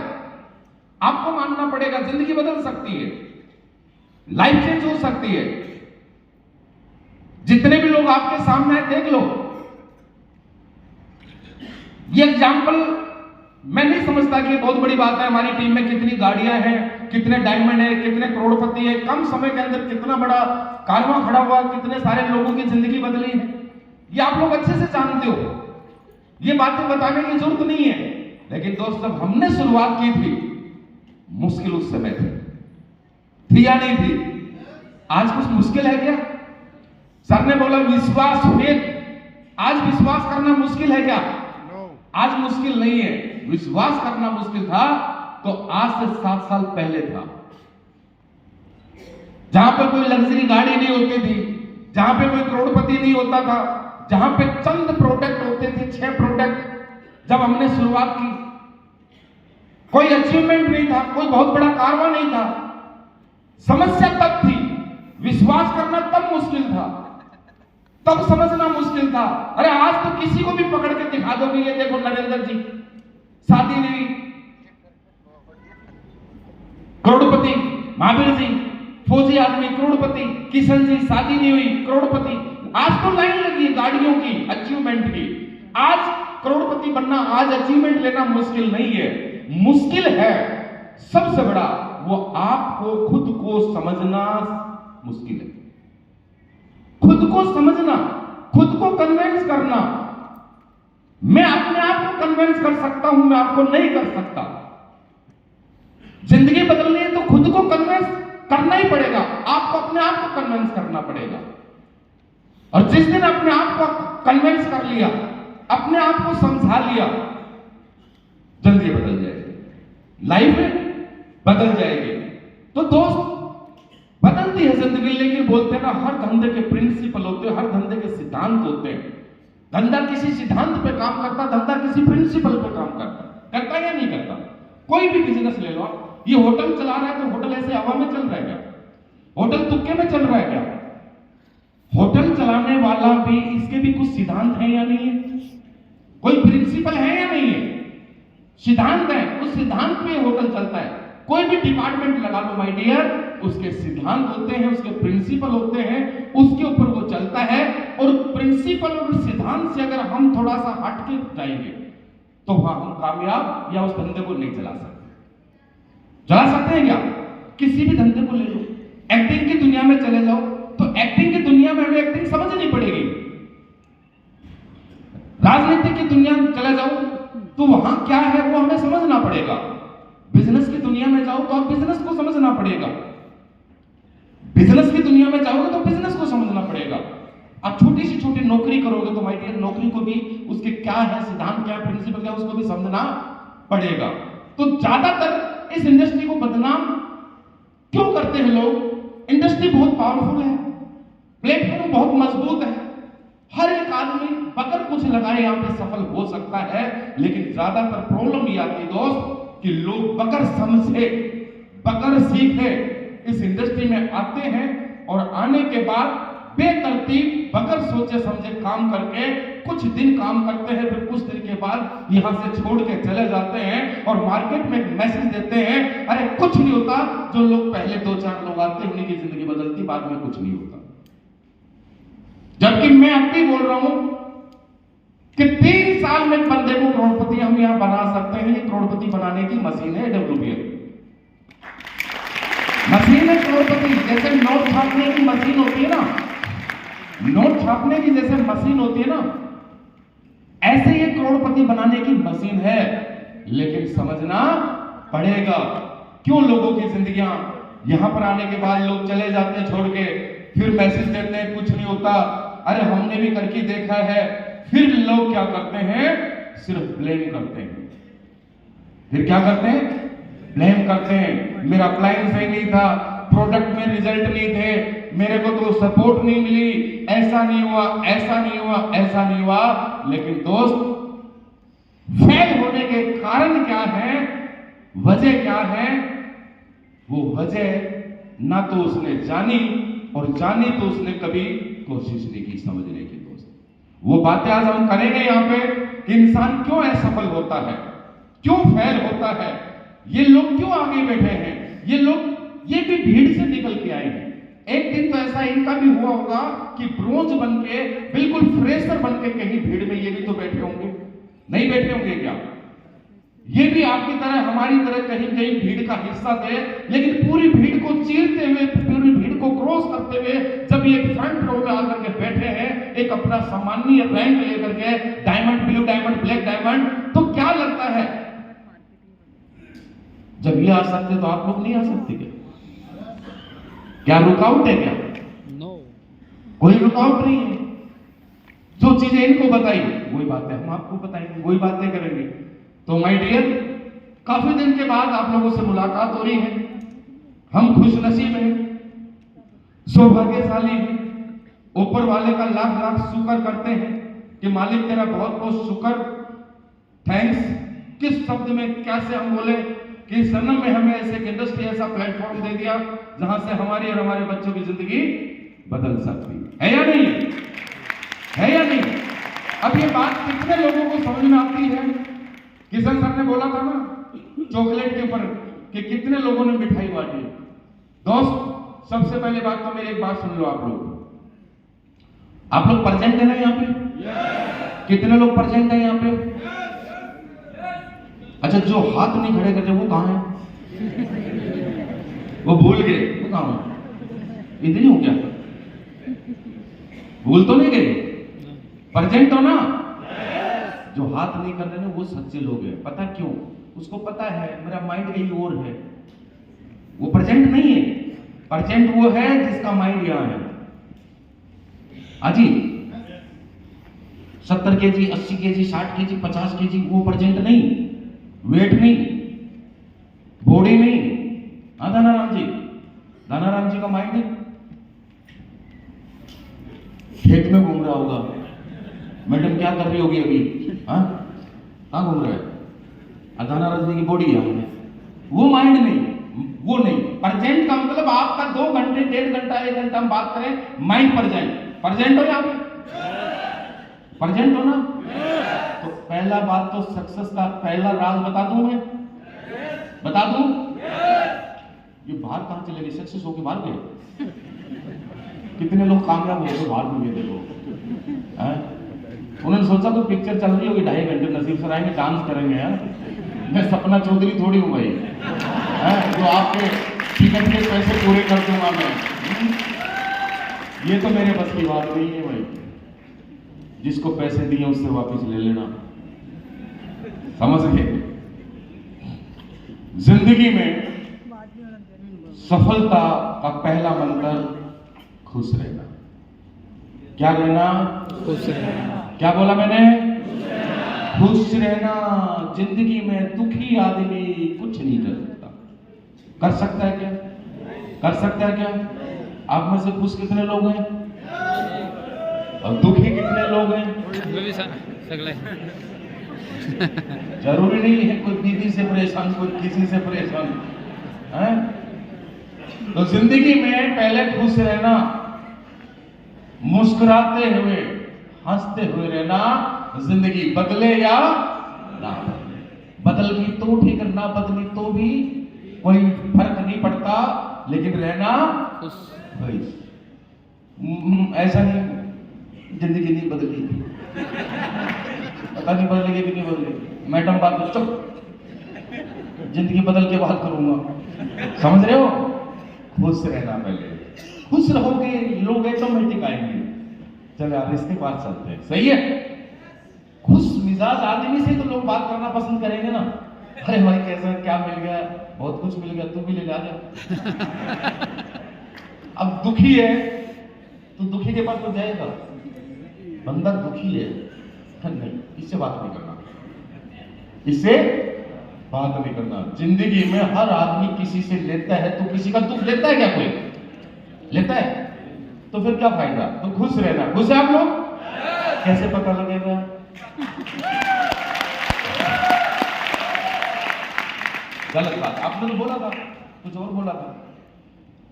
आपको मानना पड़ेगा। जिंदगी बदल सकती है, लाइफ चेंज हो सकती है। जितने भी लोग आपके सामने हैं, देख लो। ये एग्जाम्पल मैं नहीं समझता कि बहुत बड़ी बात है। हमारी टीम में कितनी गाड़ियां हैं, कितने डायमंड है, कितने करोड़पति है, कम समय के अंदर कितना बड़ा कारवां खड़ा हुआ, कितने सारे लोगों की जिंदगी बदली है, ये आप लोग अच्छे से जानते हो। ये बातें बताने की जरूरत नहीं है। लेकिन दोस्त, जब हमने शुरुआत की थी, मुश्किल उस समय थी या नहीं थी? आज कुछ मुश्किल है क्या? सर ने बोला विश्वास, फेथ। आज विश्वास करना मुश्किल है क्या? आज मुश्किल नहीं है। विश्वास करना मुश्किल था तो आज से 7 साल पहले था, जहां पे कोई लग्जरी गाड़ी नहीं होती थी, जहां पे कोई करोड़पति नहीं होता था, जहां पे चंद प्रोडक्ट होते थे, 6 प्रोडक्ट। जब हमने शुरुआत की, कोई अचीवमेंट नहीं था, कोई बहुत बड़ा कारवां नहीं था। समस्या तब थी, विश्वास करना तब मुश्किल था, तब समझना मुश्किल था। अरे आज तो किसी को भी पकड़ के दिखा दो कि ये देखो नरेंद्र जी, शादी नहीं, करोड़पति, महावीर जी, फौजी आदमी करोड़पति, किशन जी शादी नहीं हुई करोड़पति। आज तो लाइन लगी है गाड़ियों की, अचीवमेंट की। आज करोड़पति बनना, आज अचीवमेंट लेना मुश्किल नहीं है। मुश्किल है सबसे बड़ा वो आपको खुद को समझना मुश्किल है। खुद को समझना, खुद को कन्विंस करना। मैं अपने आप को कन्विंस कर सकता हूं, मैं आपको नहीं कर सकता। जिंदगी बदलनी है तो खुद को कन्विंस करना ही पड़ेगा, आपको अपने आप को कन्विंस करना पड़ेगा। और जिस दिन अपने आप को कन्विंस कर लिया, अपने आप को समझा लिया, जिंदगी बदल जाएगी, लाइफ बदल जाएगी। तो दोस्त, बदलती है जिंदगी, लेकिन बोलते हैं ना, हर धंधे के प्रिंसिपल होते हैं, हर धंधे के सिद्धांत होते हैं। धंधा किसी सिद्धांत पे काम करता, धंधा किसी प्रिंसिपल पे काम करता या नहीं करता? कोई भी बिजनेस ले लो, ये होटल चला रहा है तो होटल ऐसे हवा में चल रहा है क्या? होटल तुक्के में चल रहा है क्या? होटल चलाने वाला भी, इसके भी कुछ सिद्धांत है या नहीं है? कोई प्रिंसिपल है या नहीं है? सिद्धांत है, उस सिद्धांत पे होटल चलता है। कोई भी डिपार्टमेंट लगा लो माय डियर, उसके सिद्धांत होते हैं, उसके प्रिंसिपल होते हैं, उसके ऊपर वो चलता है। और प्रिंसिपल और सिद्धांत से अगर हम थोड़ा सा हट के जाएंगे तो वहां हम कामयाब या उस धंधे को नहीं चला सकते। चला सकते हैं क्या? किसी भी धंधे को ले लो, एक्टिंग की दुनिया में चले जाओ तो एक्टिंग की दुनिया में हमें एक्टिंग समझनी पड़ेगी। राजनीति की दुनिया में चले जाओ तो वहां क्या है वो हमें समझना पड़ेगा। बिजनेस की दुनिया में जाओ तो आप बिजनेस को समझना पड़ेगा। बिजनेस की दुनिया में जाओगे तो बिजनेस को समझना पड़ेगा। आप छोटी सी छोटी नौकरी करोगे तो माय डियर, नौकरी को भी उसके क्या है, सिद्धांत क्या है, प्रिंसिपल क्या है, उसको भी समझना पड़ेगा। तो ज्यादातर इस इंडस्ट्री को बदनाम क्यों करते हैं लोग? इंडस्ट्री बहुत पावरफुल है, प्लेटफॉर्म बहुत मजबूत है, हर एक आदमी बगैर कुछ लगाए यहां पे सफल हो सकता है। लेकिन ज्यादातर प्रॉब्लम ये आती है दोस्त कि लोग बगैर समझे, बगैर सीखे इस इंडस्ट्री में आते हैं और आने के बाद बेतरतीब बगैर सोचे समझे काम करके कुछ दिन काम करते हैं, फिर कुछ दिन के बाद यहां से छोड़ के चले जाते हैं और मार्केट में एक मैसेज देते हैं, अरे कुछ नहीं होता। जो लोग पहले 2-4 लोग आते हैं उन्हीं की जिंदगी बदलती, बाद में कुछ नहीं होता। जबकि मैं अब भी बोल रहा हूं कि 3 साल में बंदे को करोड़पति हम यहां बना सकते हैं। ये करोड़पति बनाने की मशीन है, डेवलपमेंट मशीन है करोड़पति। जैसे नोट छापने की मशीन होती है ना, नोट छापने की जैसे मशीन होती है ना, ऐसे ये करोड़पति बनाने की मशीन है। लेकिन समझना पड़ेगा क्यों लोगों की जिंदगियां यहां पर आने के बाद लोग चले जाते हैं छोड़ के, फिर मैसेज देते हैं कुछ नहीं होता, अरे हमने भी करके देखा है। फिर लोग क्या करते हैं? सिर्फ ब्लेम करते हैं। फिर क्या करते हैं? ब्लेम करते हैं। मेरा क्लाइंट सही नहीं था, प्रोडक्ट में रिजल्ट नहीं थे, मेरे को तो सपोर्ट नहीं मिली, ऐसा नहीं हुआ, ऐसा नहीं हुआ, ऐसा नहीं हुआ। लेकिन दोस्त, फेल होने के कारण क्या है, वजह क्या है? वो वजह ना तो उसने जानी, और जानी तो उसने कभी कोशिश नहीं की समझने की। दोस्त, वो बातें आज हम करेंगे यहाँ पे कि इंसान क्यों असफल होता है, क्यों फेल होता है, ये लोग क्यों आगे बैठे हैं, ये लोग ये भी भीड़ से निकल के आए हैं। एक दिन तो ऐसा इनका भी हुआ होगा कि ब्रोंज बन के, बिल्कुल फ्रेशर बन के कहीं भीड़ में ये भी तो बैठे होंगे, नहीं बैठे होंगे क्या? ये भी आपकी तरह, हमारी तरह कहीं कहीं भीड़ का हिस्सा थे। लेकिन पूरी भीड़ को चीरते हुए, पूरी भीड़ को क्रॉस करते हुए जब ये फ्रंट रो में आकर के बैठे हैं, एक अपना सामान्य रैंक लेकर के, diamond, blue diamond, black diamond, तो क्या लगता है जब ये आ सकते तो आप लोग नहीं आ सकते क्या? क्या रुकावट है क्या? नो, कोई रुकावट नहीं है। जो चीजें इनको बताई वही बातें हम आपको बताएंगे, वही बातें करेंगे। तो माय डियर, काफी दिन के बाद आप लोगों से मुलाकात हो रही है। हम खुशनसीब हैं, सौभाग्यशाली हैं, ऊपर वाले का लाख लाख शुक्र करते हैं कि मालिक तेरा बहुत बहुत शुक्र, थैंक्स। किस शब्द में कैसे हम बोले कि जन्म में हमें ऐसे इंडस्ट्री, ऐसा प्लेटफॉर्म दे दिया जहां से हमारी और हमारे बच्चों की जिंदगी बदल सकती है या नहीं? है या नहीं? अब ये बात कितने लोगों को समझ में आती है? किशन सर ने बोला था ना चॉकलेट के ऊपर कि कितने लोगों ने मिठाई बांटी। दोस्त, सबसे पहली बात तो मेरी एक बात सुन लो आप लोग प्रेजेंट है ना यहाँ पे? कितने लोग प्रेजेंट है यहाँ पे? अच्छा, जो हाथ नहीं खड़े करते वो कहाँ है? वो भूल गए, वो कहाँ है? इधर ही हो क्या? भूल तो नहीं गए? प्रेजेंट हो ना? जो हाथ नहीं कर रहे ना वो सच्चे लोग हैं। पता क्यों? उसको पता है मेरा माइंड कहीं और है। वो प्रेजेंट नहीं है। प्रेजेंट वो है जिसका माइंड यहां है। अजी 70 केजी, 80 केजी, 60 केजी, 50 केजी वो प्रेजेंट नहीं, वेट नहीं, बॉडी नहीं। हाँ दानाराम जी का माइंड है। खेत में घूम रहा होगा। मैडम क्या कर रही होगी अभी? हाँ, कहाँ घूम रहा है? दानाराम जी की बॉडी है, वो माइंड नहीं, वो नहीं। प्रेजेंट का मतलब आपका 2 घंटे, 1.5 घंटा, 1 घंटा हम बात करें, माइंड प्रेजेंट हो यहाँ पे? प्रेजेंट हो ना? तो पहला बात तो सक्सेस का पहला राज बता दूं मैं? बता दूं? ये बाहर कहां चले गए? सक्सेस होके बाहर गए? कितने लोग कामयाब हो गए बाहर में? देखो, उन्होंने सोचा कोई पिक्चर चल रही होगी 2.5 घंटे, नसीब से आएंगे, डांस करेंगे यार। मैं सपना चौधरी थोड़ी हूँ भाई, जो आपके टिकट के पैसे पूरे कर दूंगा मैं। ये तो मेरे बस की बात नहीं है भाई। जिसको पैसे दिए उससे वापस ले लेना, समझ गए? जिंदगी में सफलता का पहला मंत्र खुश रहना। क्या रहना? खुश रहना। क्या बोला मैंने? खुश रहना। जिंदगी में दुखी आदमी कुछ नहीं कर सकता। कर सकता है क्या? कर सकता है क्या? आप में से खुश कितने लोग हैं और दुखी कितने लोग हैं? मैं भी सगले। जरूरी नहीं है कोई बीवी से परेशान, कोई किसी से परेशान है। तो जिंदगी में पहले खुश रहना, मुस्कुराते हुए, हंसते हुए रहना। जिंदगी बदले या ना बदले, बदल गई तो ठीक है, ना बदली तो भी कोई फर्क नहीं पड़ता, लेकिन रहना खुश। ऐसा नहीं जिंदगी नहीं बदली, पता नहीं बदलेगी कि नहीं बदलेगी। मैडम बात तो चुप, जिंदगी बदल के बात करूंगा, समझ रहे हो? खुश रहना पहले। खुश रहोगे, लोग ऑटोमेटिक आएंगे। चलो यार इसके पास चलते हैं, सही है? खुश मिजाज आदमी से तो लोग बात करना पसंद करेंगे ना। अरे भाई कैसा, क्या मिल गया? बहुत कुछ मिल गया, तू भी ले जा। अब दुखी है तो दुखी के पास तो जाएगा, बंदा दुखी है नहीं, इससे बात नहीं करना, इससे बात नहीं करना। जिंदगी में हर आदमी किसी से लेता है, तो किसी का दुख लेता है क्या? कोई लेता है? तो फिर क्या फायदा? तो खुश रहना। खुश है आप लोग? कैसे पता लगेगा? गलत बात आपने तो बोला था, कुछ और बोला था।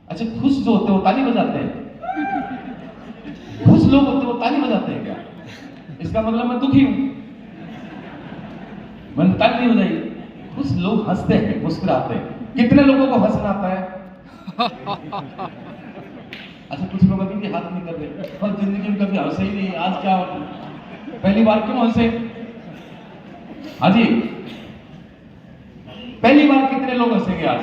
अच्छा, खुश जो होते हैं वो ताली बजाते हैं? खुश लोग होते हैं वो ताली बजाते हैं क्या? इसका मतलब मैं दुखी हूं, मैंने ताली नहीं बजाई। कुछ लोग हंसते हैं, मुस्कुराते हैं। कितने लोगों को हंसना आता है? अच्छा, कुछ लोग अभी भी हाथ नहीं कर रहे, और जिंदगी में कभी हंसे ही नहीं। आज क्या पहली बार क्यों हंसे? हाँ जी, पहली बार कितने लोग हंसेंगे आज?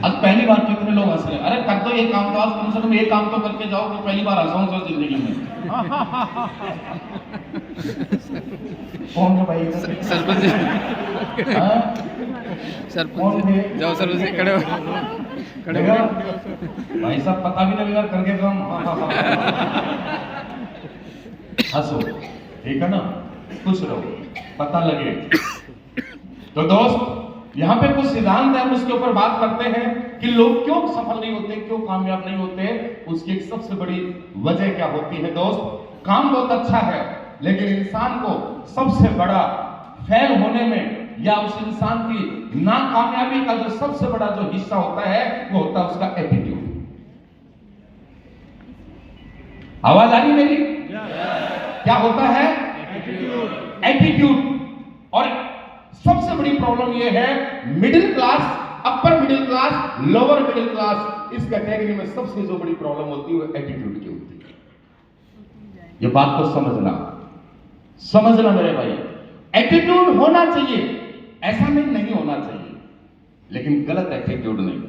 आज पहली बार कितने लोग हंस रहे? अरे कर दो ये काम, तो आज कम से कम एक काम तो करके जाओ कि पहली बार हंसाऊंगा जिंदगी में। कौन है भाई? सरपंच। सरपंच जाओ, सरपंच खड़े हो, खड़े हो भाई साहब, पता भी नहीं लगा करके काम। हंसो, ठीक है ना? खुश रहो, पता लगे। तो दोस्त, यहाँ पे कुछ सिद्धांत है, हम उसके ऊपर बात करते हैं कि लोग क्यों सफल नहीं होते, क्यों कामयाब नहीं होते। उसकी एक सबसे बड़ी वजह क्या होती है दोस्त? काम बहुत अच्छा है, लेकिन इंसान को सबसे बड़ा फेल होने में या उस इंसान की नाकामयाबी का जो सबसे बड़ा जो हिस्सा होता है वो होता है उसका एटीट्यूड। आवाज आ रही मेरी? क्या होता है? एटीट्यूड। और सबसे सबसे बड़ी प्रॉब्लम ये है middle class, upper middle class, lower middle class, इस कैटेगरी में सबसे जो बड़ी प्रॉब्लम होती है वो एटीट्यूड की होती है। ये बात को समझना मेरे भाई, एटीट्यूड होना चाहिए, ऐसा नहीं होना चाहिए, लेकिन गलत एटीट्यूड नहीं।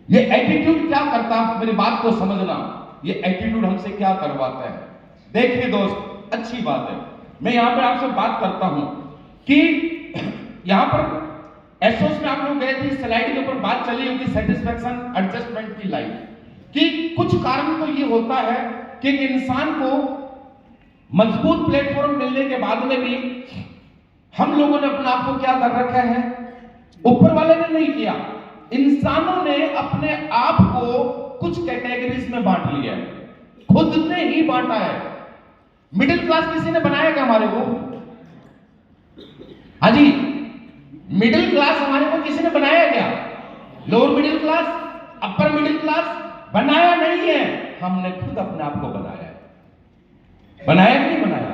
ये एटीट्यूड क्या करता है, मेरी बात को समझना, ये एटीट्यूड हमसे क्या करवाता है। देखिए दोस्त, अच्छी बात है, मैं यहां पर आपसे बात करता हूं कि यहां पर एसोस में आप लोग गए थे, स्लाइड के ऊपर बात चली होगी सेटिस्फैक्शन एडजस्टमेंट की लाइफ, कि कुछ कारण तो ये होता है कि इंसान को मजबूत प्लेटफॉर्म मिलने के बाद में भी हम लोगों ने अपने आप को क्या कर रखा है, ऊपर वाले ने नहीं किया, इंसानों ने अपने आप को कुछ कैटेगरीज में बांट लिया है, खुद ने ही बांटा है। मिडिल क्लास किसी ने बनाया क्या हमारे को? हाँ जी, मिडिल क्लास हमारे को किसी ने बनाया क्या? Lower middle class, upper middle class बनाया नहीं है, हमने खुद अपने आप को बनाया है। बनाया कि नहीं बनाया?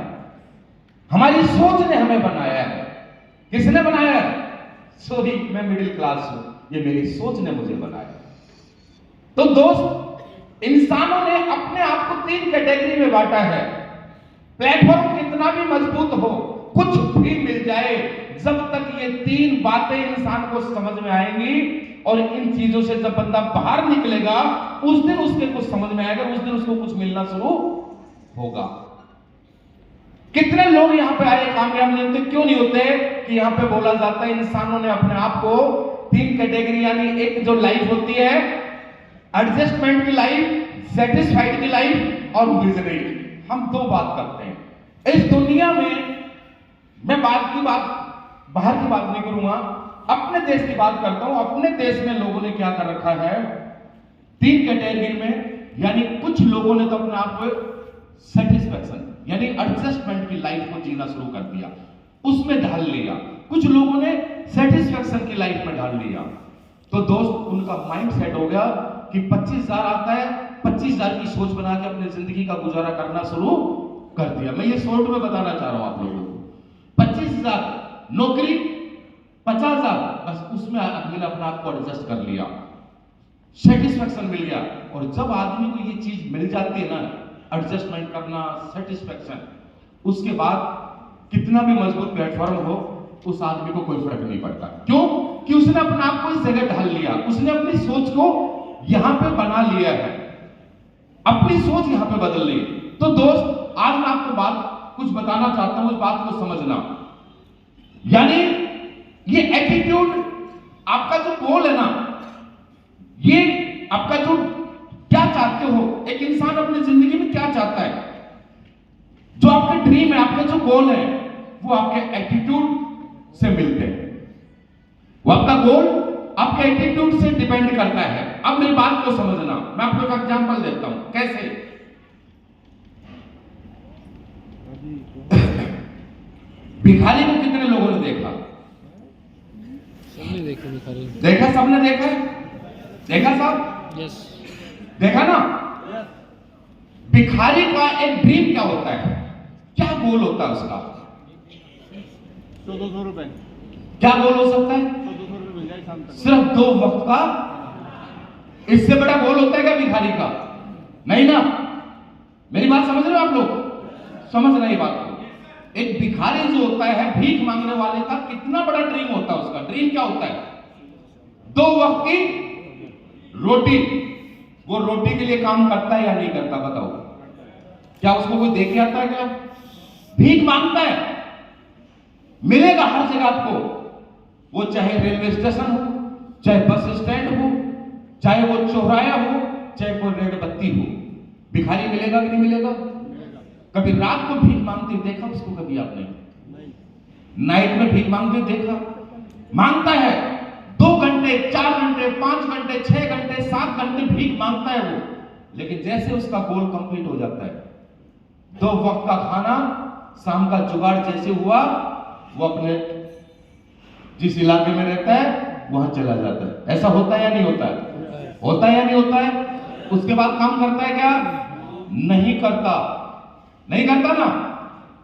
हमारी सोच ने हमें बनाया है। किसने बनाया है? सॉरी, मैं मिडिल क्लास हूं, ये मेरी सोच ने मुझे बनाया। तो दोस्त, इंसानों ने अपने आप को 3 कैटेगरी में बांटा है। प्लेटफॉर्म कितना भी मजबूत हो, कुछ भी मिल जाए, जब तक ये 3 बातें इंसान को समझ में आएंगी और इन चीजों से जब बंदा बाहर निकलेगा, उस दिन उसके कुछ समझ में आएगा, उस दिन उसको कुछ मिलना शुरू होगा। कितने लोग यहां पे आए कामयाब नहीं होते? क्यों नहीं होते? कि यहां पे बोला जाता है इंसानों ने अपने आप को 3 कैटेगरी, यानी एक जो लाइफ होती है एडजस्टमेंट की लाइफ, सेटिस्फाइड की लाइफ और मिजरी, हम 2 बात करते हैं इस दुनिया में। मैं बाहर की बात नहीं करूंगा, अपने देश की बात करता हूं। अपने देश में लोगों ने क्या कर रखा है, 3 कैटेगरी में, यानी कुछ लोगों ने तो अपने आप को सेटिस्फैक्शन यानी एडजस्टमेंट की लाइफ को जीना शुरू कर दिया, उसमें ढाल लिया। कुछ लोगों ने सेटिस्फैक्शन की लाइफ में ढाल लिया। तो दोस्त, उनका माइंड सेट हो गया कि 25,000 आता है, 25,000 की सोच बना के अपनी जिंदगी का गुजारा करना शुरू कर दिया। मैं ये शॉर्ट में बताना चाह रहा हूं आप लोगों को। 25,000 नौकरी, 50,000, बस उसमें आदमी ने अपने आप को एडजस्ट कर लिया, सेटिस्फैक्शन मिल गया। और जब आदमी को ये चीज मिल जाती है ना, एडजस्टमेंट करना, सेटिस्फैक्शन, उसके बाद कितना भी मजबूत प्लेटफॉर्म हो, उस आदमी को कोई फर्क नहीं पड़ता। क्यों? कि उसने अपने आप को इस जगह ढाल लिया, उसने अपनी सोच को यहां पे बना लिया है, अपनी सोच यहां पे बदल ली। तो दोस्त, आज मैं आपको कुछ बताना चाहता हूं, उस बात को समझना। यानी ये एटीट्यूड, आपका जो गोल है ना, ये आपका जो क्या चाहते हो, एक इंसान अपनी जिंदगी में क्या चाहता है, जो आपके ड्रीम है, आपके जो गोल है, वो आपके एटीट्यूड से मिलते हैं। वो आपका गोल आपके एटीट्यूड से डिपेंड करता है। अब मेरी बात को समझना, मैं आपको एक एग्जांपल देता हूं। कैसे? भिखारी को कितने लोगों ने देखा? सबने देखा भिखारी। देखा? सबने देखा? देखा सब? यस। देखा ना? भिखारी का एक ड्रीम क्या होता है, क्या गोल होता है उसका? 200 रुपए। क्या गोल हो सकता है? 200 रुपए मिल जाए शाम तक। सिर्फ 2 वक्त का? इससे बड़ा गोल होता है क्या भिखारी का? नहीं ना। मेरी बात समझ रहे हो आप लोग? समझ रहे बात को? एक भिखारी जो होता है, भीख मांगने वाले का कितना बड़ा ड्रीम होता है। उसका ड्रीम क्या होता है? 2 वक्त की रोटी। वो रोटी के लिए काम करता है या नहीं करता? बताओ, क्या उसको कोई देख के आता है क्या? भीख मांगता है, मिलेगा हर जगह आपको, वो चाहे रेलवे स्टेशन हो, चाहे बस स्टैंड हो, चाहे वो चौराया हो, चाहे कोई रेड बत्ती हो, भिखारी मिलेगा कि नहीं मिलेगा? कभी रात को भीख मांगते देखा उसको? कभी आपने नाइट में भीख मांगते देखा? मांगता है 2 घंटे, 4 घंटे, 5 घंटे, 6 घंटे, 7 घंटे भीख मांगता है वो। लेकिन जैसे उसका गोल कंप्लीट हो जाता है, 2 वक्त का खाना, शाम का जुगाड़ जैसे हुआ, वो अपने जिस इलाके में रहता है वहां चला जाता है। ऐसा होता है या नहीं होता है? होता है या नहीं होता है? उसके बाद काम करता है क्या? नहीं करता। नहीं करता ना।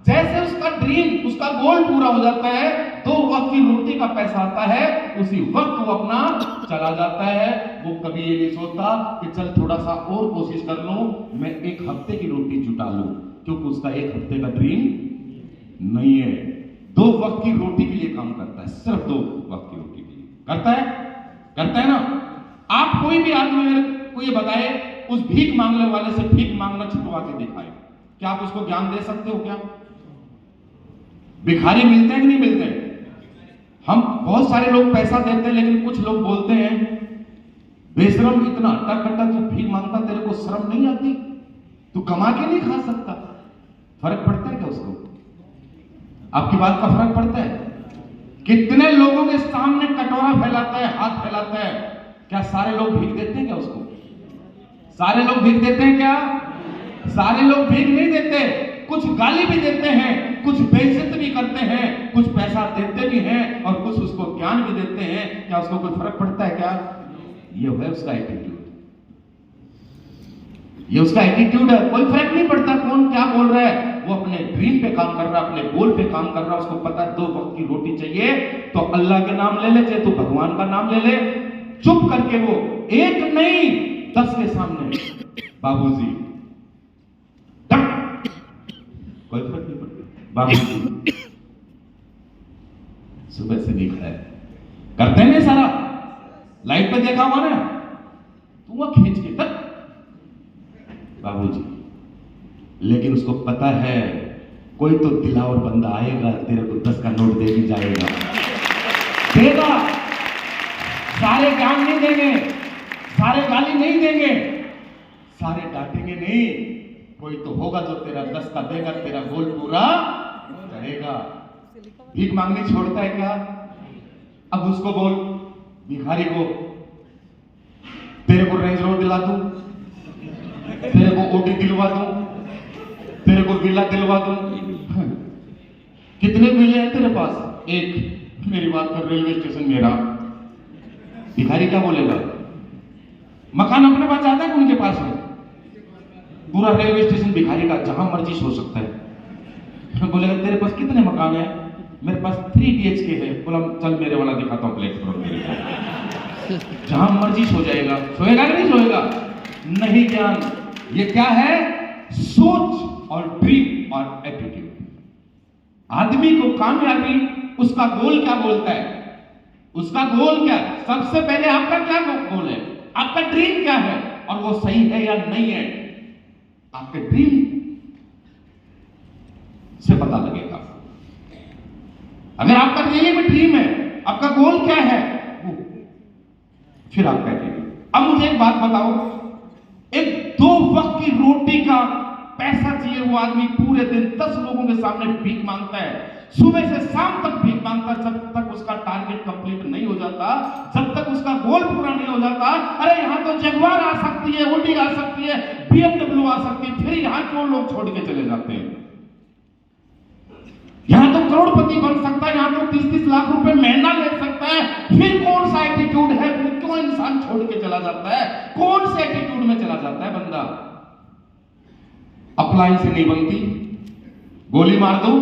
जैसे उसका ड्रीम, उसका गोल पूरा हो जाता है, 2 वक्त की की रोटी का पैसा आता है उसी वक्त वो अपना चला जाता है। वो कभी ये नहीं सोचता कि चल थोड़ा सा और कोशिश कर लूं, मैं एक हफ्ते की रोटी जुटा लूं, क्योंकि उसका एक हफ्ते का ड्रीम नहीं है। 2 वक्त की रोटी के लिए काम करता है, सिर्फ 2 वक्त की रोटी के लिए करता है ना। आप कोई भी आदमी मेरे को ये बताए, उस भीख मांगने वाले से भीख मांगना छुपवा के दिखाए, क्या आप उसको ज्ञान दे सकते हो? क्या भिखारी मिलते हैं कि नहीं मिलते? हम बहुत सारे लोग पैसा देते हैं, लेकिन कुछ लोग बोलते हैं बेशरम, इतना अट्टा कट्टा तू भीख मांगता, तेरे को शर्म नहीं आती? तू कमा के नहीं खा सकता? फर्क पड़ता है क्या उसको? आपकी बात का फर्क पड़ता है? कितने लोगों के सामने कटोरा फैलाता है, हाथ फैलाता है, क्या सारे लोग भीख देते हैं क्या उसको? सारे लोग भीख देते हैं क्या? सारे लोग भीख नहीं देते। कुछ गाली भी देते हैं, कुछ बेइज्जत भी करते हैं, कुछ पैसा देते भी हैं और कुछ उसको ज्ञान भी देते हैं। क्या उसको कोई फर्क पड़ता है क्या? ये है उसका एटीट्यूड, ये उसका एटीट्यूड है। कोई फर्क नहीं पड़ता कौन क्या बोल रहा है, वो अपने ड्रीम पे काम कर रहा है, अपने गोल पे काम कर रहा है। उसको पता है 2 वक्त की रोटी चाहिए तो अल्लाह के नाम ले ले, चाहे तो भगवान का नाम ले ले, चुप करके वो एक नहीं 10 के सामने बाबूजी, कोई फर्क नहीं पड़ता। बाबूजी सुबह से नहीं खड़ा है, करते हैं सारा, लाइट पे देखा हुआ ना, तू वो खींच के तक बाबूजी। लेकिन उसको पता है कोई तो दिलावर बंदा आएगा, तेरे को 10 का नोट दे भी जाएगा, देगा। सारे ज्ञान नहीं देंगे, सारे गाली नहीं देंगे, सारे डांटेंगे नहीं, कोई तो होगा जो तेरा 10 का देगा, तेरा गोल पूरा करेगा। भीख मांगनी छोड़ता है क्या? अब उसको बोल, भिखारी को, तेरे को रेंज रोवर दिला दूं, तेरे को ओटी दिलवा दूं, तेरे को विला दिलवा दूं। कितने विले हैं तेरे पास? एक। मेरी बात कर, रेलवे स्टेशन मेरा। भिखारी क्या बोलेगा? मकान अपने पास जाता है कि उनके पास है? पूरा रेलवे स्टेशन भिखारी का, जहां मर्जी सो सकता है। बोलेगा तेरे पास कितने मकान है? मेरे पास 3 BHK है। बोला चल मेरे वाला दिखाता हूं प्लेटफॉर्म तेरे को, जहां मर्जी सो जाएगा। सोएगा कि नहीं सोएगा? नहीं ज्ञान। ये क्या है? सोच और ड्रीम और एटीट्यूड। आदमी को कामयाबी, उसका गोल क्या बोलता है? उसका गोल क्या है? सबसे पहले आपका क्या गोल है? आपका ड्रीम क्या है? और वो सही है या नहीं है? आपके ड्रीम से पता लगेगा। अगर आपका रियली में ड्रीम है, आपका गोल क्या है, वो फिर आपका ड्रीम। अब मुझे एक बात बताओ, एक 2 वक्त की रोटी का पैसा चाहिए वो आदमी पूरे दिन 10 लोगों के सामने भीख मांगता है, सुबह से शाम तक भीख मांगता है, जब तक उसका टारगेट कंप्लीट नहीं हो जाता, जब तक उसका गोल पूरा नहीं हो जाता। अरे यहां तो जगुआर आ सकती है, ओडी आ सकती है, BMW आ सकती है, फिर यहां क्यों लोग छोड़ के चले जाते हैं? यहां तो करोड़पति बन सकता है, यहां तो 30-30 लाख रुपए महीना ले सकता है, फिर कौन सा एटीट्यूड है? फिर क्यों इंसान छोड़ के चला जाता है? कौन से एटीट्यूड में चला जाता है बंदा? अप्लायंस से नहीं बनती, गोली मार दो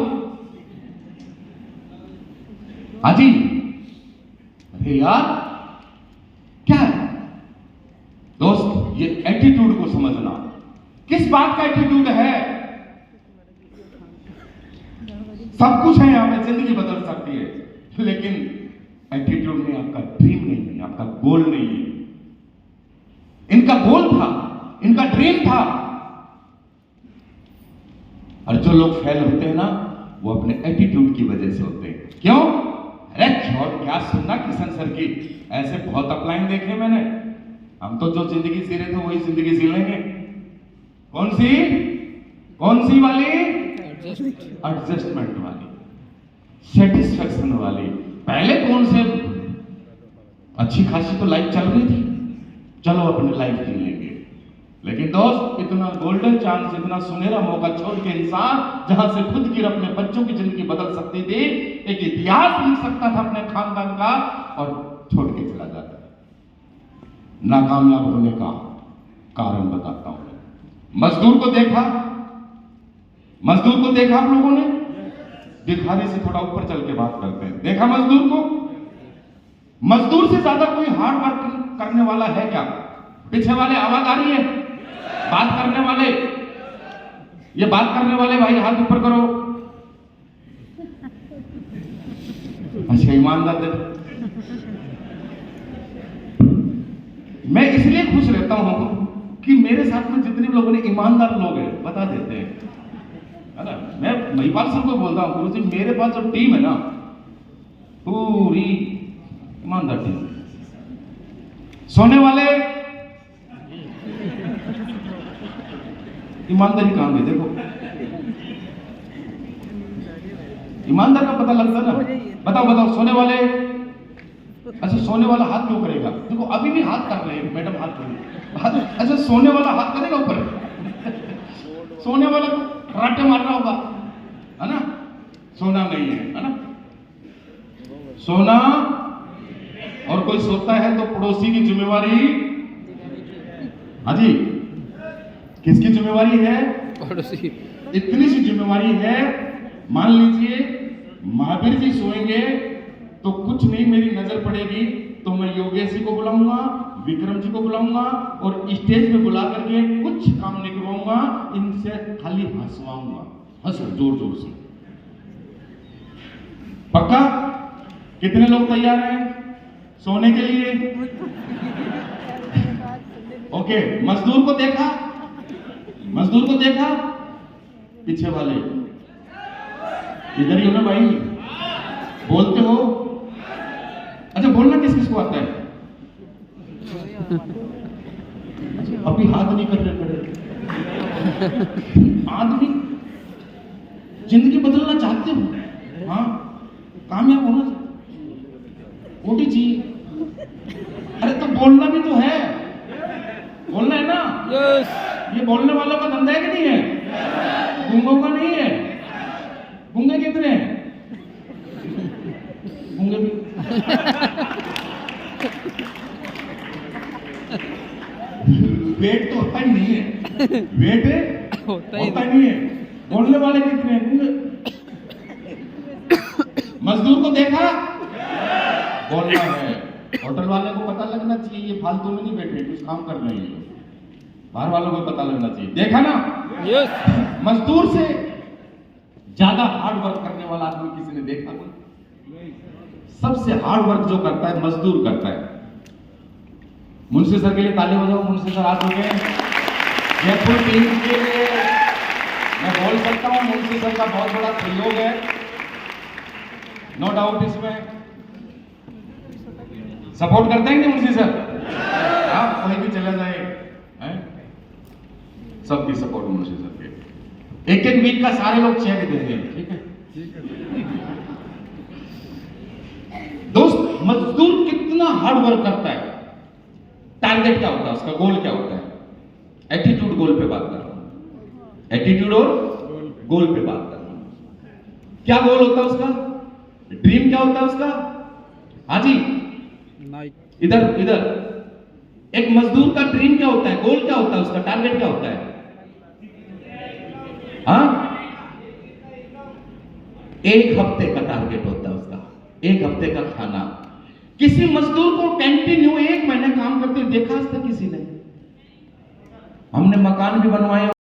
हाजी। अरे यार क्या है दोस्त, ये एटीट्यूड को समझना। किस बात का एटीट्यूड है? सब कुछ है यहां पे, जिंदगी बदल सकती है, लेकिन एटीट्यूड में आपका ड्रीम नहीं है, आपका गोल नहीं है। इनका गोल था, इनका ड्रीम था। और जो लोग फेल होते हैं ना, वो अपने एटीट्यूड की वजह से होते हैं। क्यों? अरे क्या सुनना किशन सर की, ऐसे बहुत अपलाइन देखे मैंने। हम तो जो जिंदगी जी रहे थे वही जिंदगी जी लेंगे। कौन सी वाली? एडजस्टमेंट वाली, सेटिस्फेक्शन वाली। पहले कौन से अच्छी खासी तो लाइफ चल रही थी, चलो अपनी लाइफ जी लेंगे। लेकिन दोस्त, इतना गोल्डन चांस, इतना सुनहरा मौका छोड़ के इंसान जहां से खुद की अपने बच्चों की जिंदगी बदल सकती थी, एक इतिहास लिख सकता था अपने खानदान का, और छोड़ के चला जाता है। नाकामयाब होने का कारण बताता हूं। मजदूर को देखा आप लोगों ने? दिखाने से थोड़ा ऊपर चल के बात करते हैं। देखा मजदूर को? मजदूर से ज्यादा कोई हार्ड वर्क करने वाला है क्या? पीछे वाले आवाज आ रही है? बात करने वाले, ये बात करने वाले भाई हाथ ऊपर करो। अच्छा, ईमानदार दे। मैं इसलिए खुश रहता हूं कि मेरे साथ में जितने लोगों ने ईमानदार लोग हैं बता देते हैं, है ना। मैं महिपाल सर को बोलता हूं, गुरु जी मेरे पास जो टीम है ना पूरी ईमानदार टीम। सोने वाले ईमानदारी काम दे। देखो ईमानदार का पता लगता है ना। बताओ बताओ सोने वाले। अच्छा, सोने वाला हाथ क्यों करेगा? देखो अभी भी हाथ कर रहे हैं मैडम, हाथ करेंगे। अच्छा, सोने वाला हाथ करेगा ऊपर? सोने वाला तो कराटे मार रहा होगा, है ना। सोना नहीं है ना। सोना और कोई सोता है तो पड़ोसी की जिम्मेवारी। हाँ जी, किसकी जिम्मेवारी है? पड़ोसी। इतनी सी जिम्मेवारी है। मान लीजिए महावीर जी सोएंगे तो कुछ नहीं, मेरी नजर पड़ेगी तो मैं योगेश जी को बुलाऊंगा, विक्रम जी को बुलाऊंगा और स्टेज पे बुला करके कुछ काम नहीं करवाऊंगा, इनसे खाली हंसवाऊंगा। हंसो जोर जोर से। पक्का? कितने लोग तैयार हैं सोने के लिए? ओके, मजदूर को देखा? मजदूर को देखा? पीछे वाले इधर ही हो ना भाई, बोलते हो? अच्छा, बोलना किस किस को आता है? अभी हाथ नहीं कर रहे खड़े। आदमी जिंदगी बदलना चाहते हो, हाँ, कामयाब होना ओटी चाहिए। अरे तो बोलना भी तो है, बोलना है ना। यस। ये बोलने वालों का धंधा है कि नहीं है? गूंगों का नहीं है। गूंगे कितने हैं? गूंगे भी। वेट तो होता ही नहीं है। वेट होता ही नहीं है। बोलने वाले कितने हैं? गूंगे। मजदूर को देखा? बोलना है। होटल वाले को पता लगना चाहिए ये फालतू में नहीं बैठे, कुछ काम कर रहे हैं। बाहर वालों को पता लगना चाहिए। देखा ना? यस। मजदूर से ज्यादा हार्ड वर्क करने वाला आदमी किसी ने देखा नहीं? सबसे हार्ड वर्क जो करता है मजदूर करता है। मुंशी सर के लिए ताली बजाओ। मुंशी सर हाथ उठे। जयपुर टीम के लिए मैं बोल सकता हूं मुंशी सर का बहुत बड़ा सहयोग है, नो डाउट। इसमें सपोर्ट करते हैं कि मुंशी सर? आप कोई भी चला जाए, सबकी सपोर्ट मुंशी सर के। एक एक वीक का सारे लोग चेक देंगे, ठीक है? दोस्त, मजदूर कितना हार्ड वर्क करता है, टारगेट क्या होता है उसका, गोल क्या होता है? एटीट्यूड गोल पे बात कर रहा हूं। एटीट्यूड और गोल पे बात कर रहा हूं। क्या गोल होता है उसका? ड्रीम क्या होता है उसका? हाँ जी, इधर इधर। एक मजदूर का ड्रीम क्या होता है? गोल क्या होता है उसका? टारगेट क्या होता है? हाँ, एक हफ्ते का टारगेट होता है उसका, एक हफ्ते का खाना। किसी मजदूर को कंटिन्यू 1 महीने काम करते देखा आज तक किसी ने? हमने मकान भी बनवाए।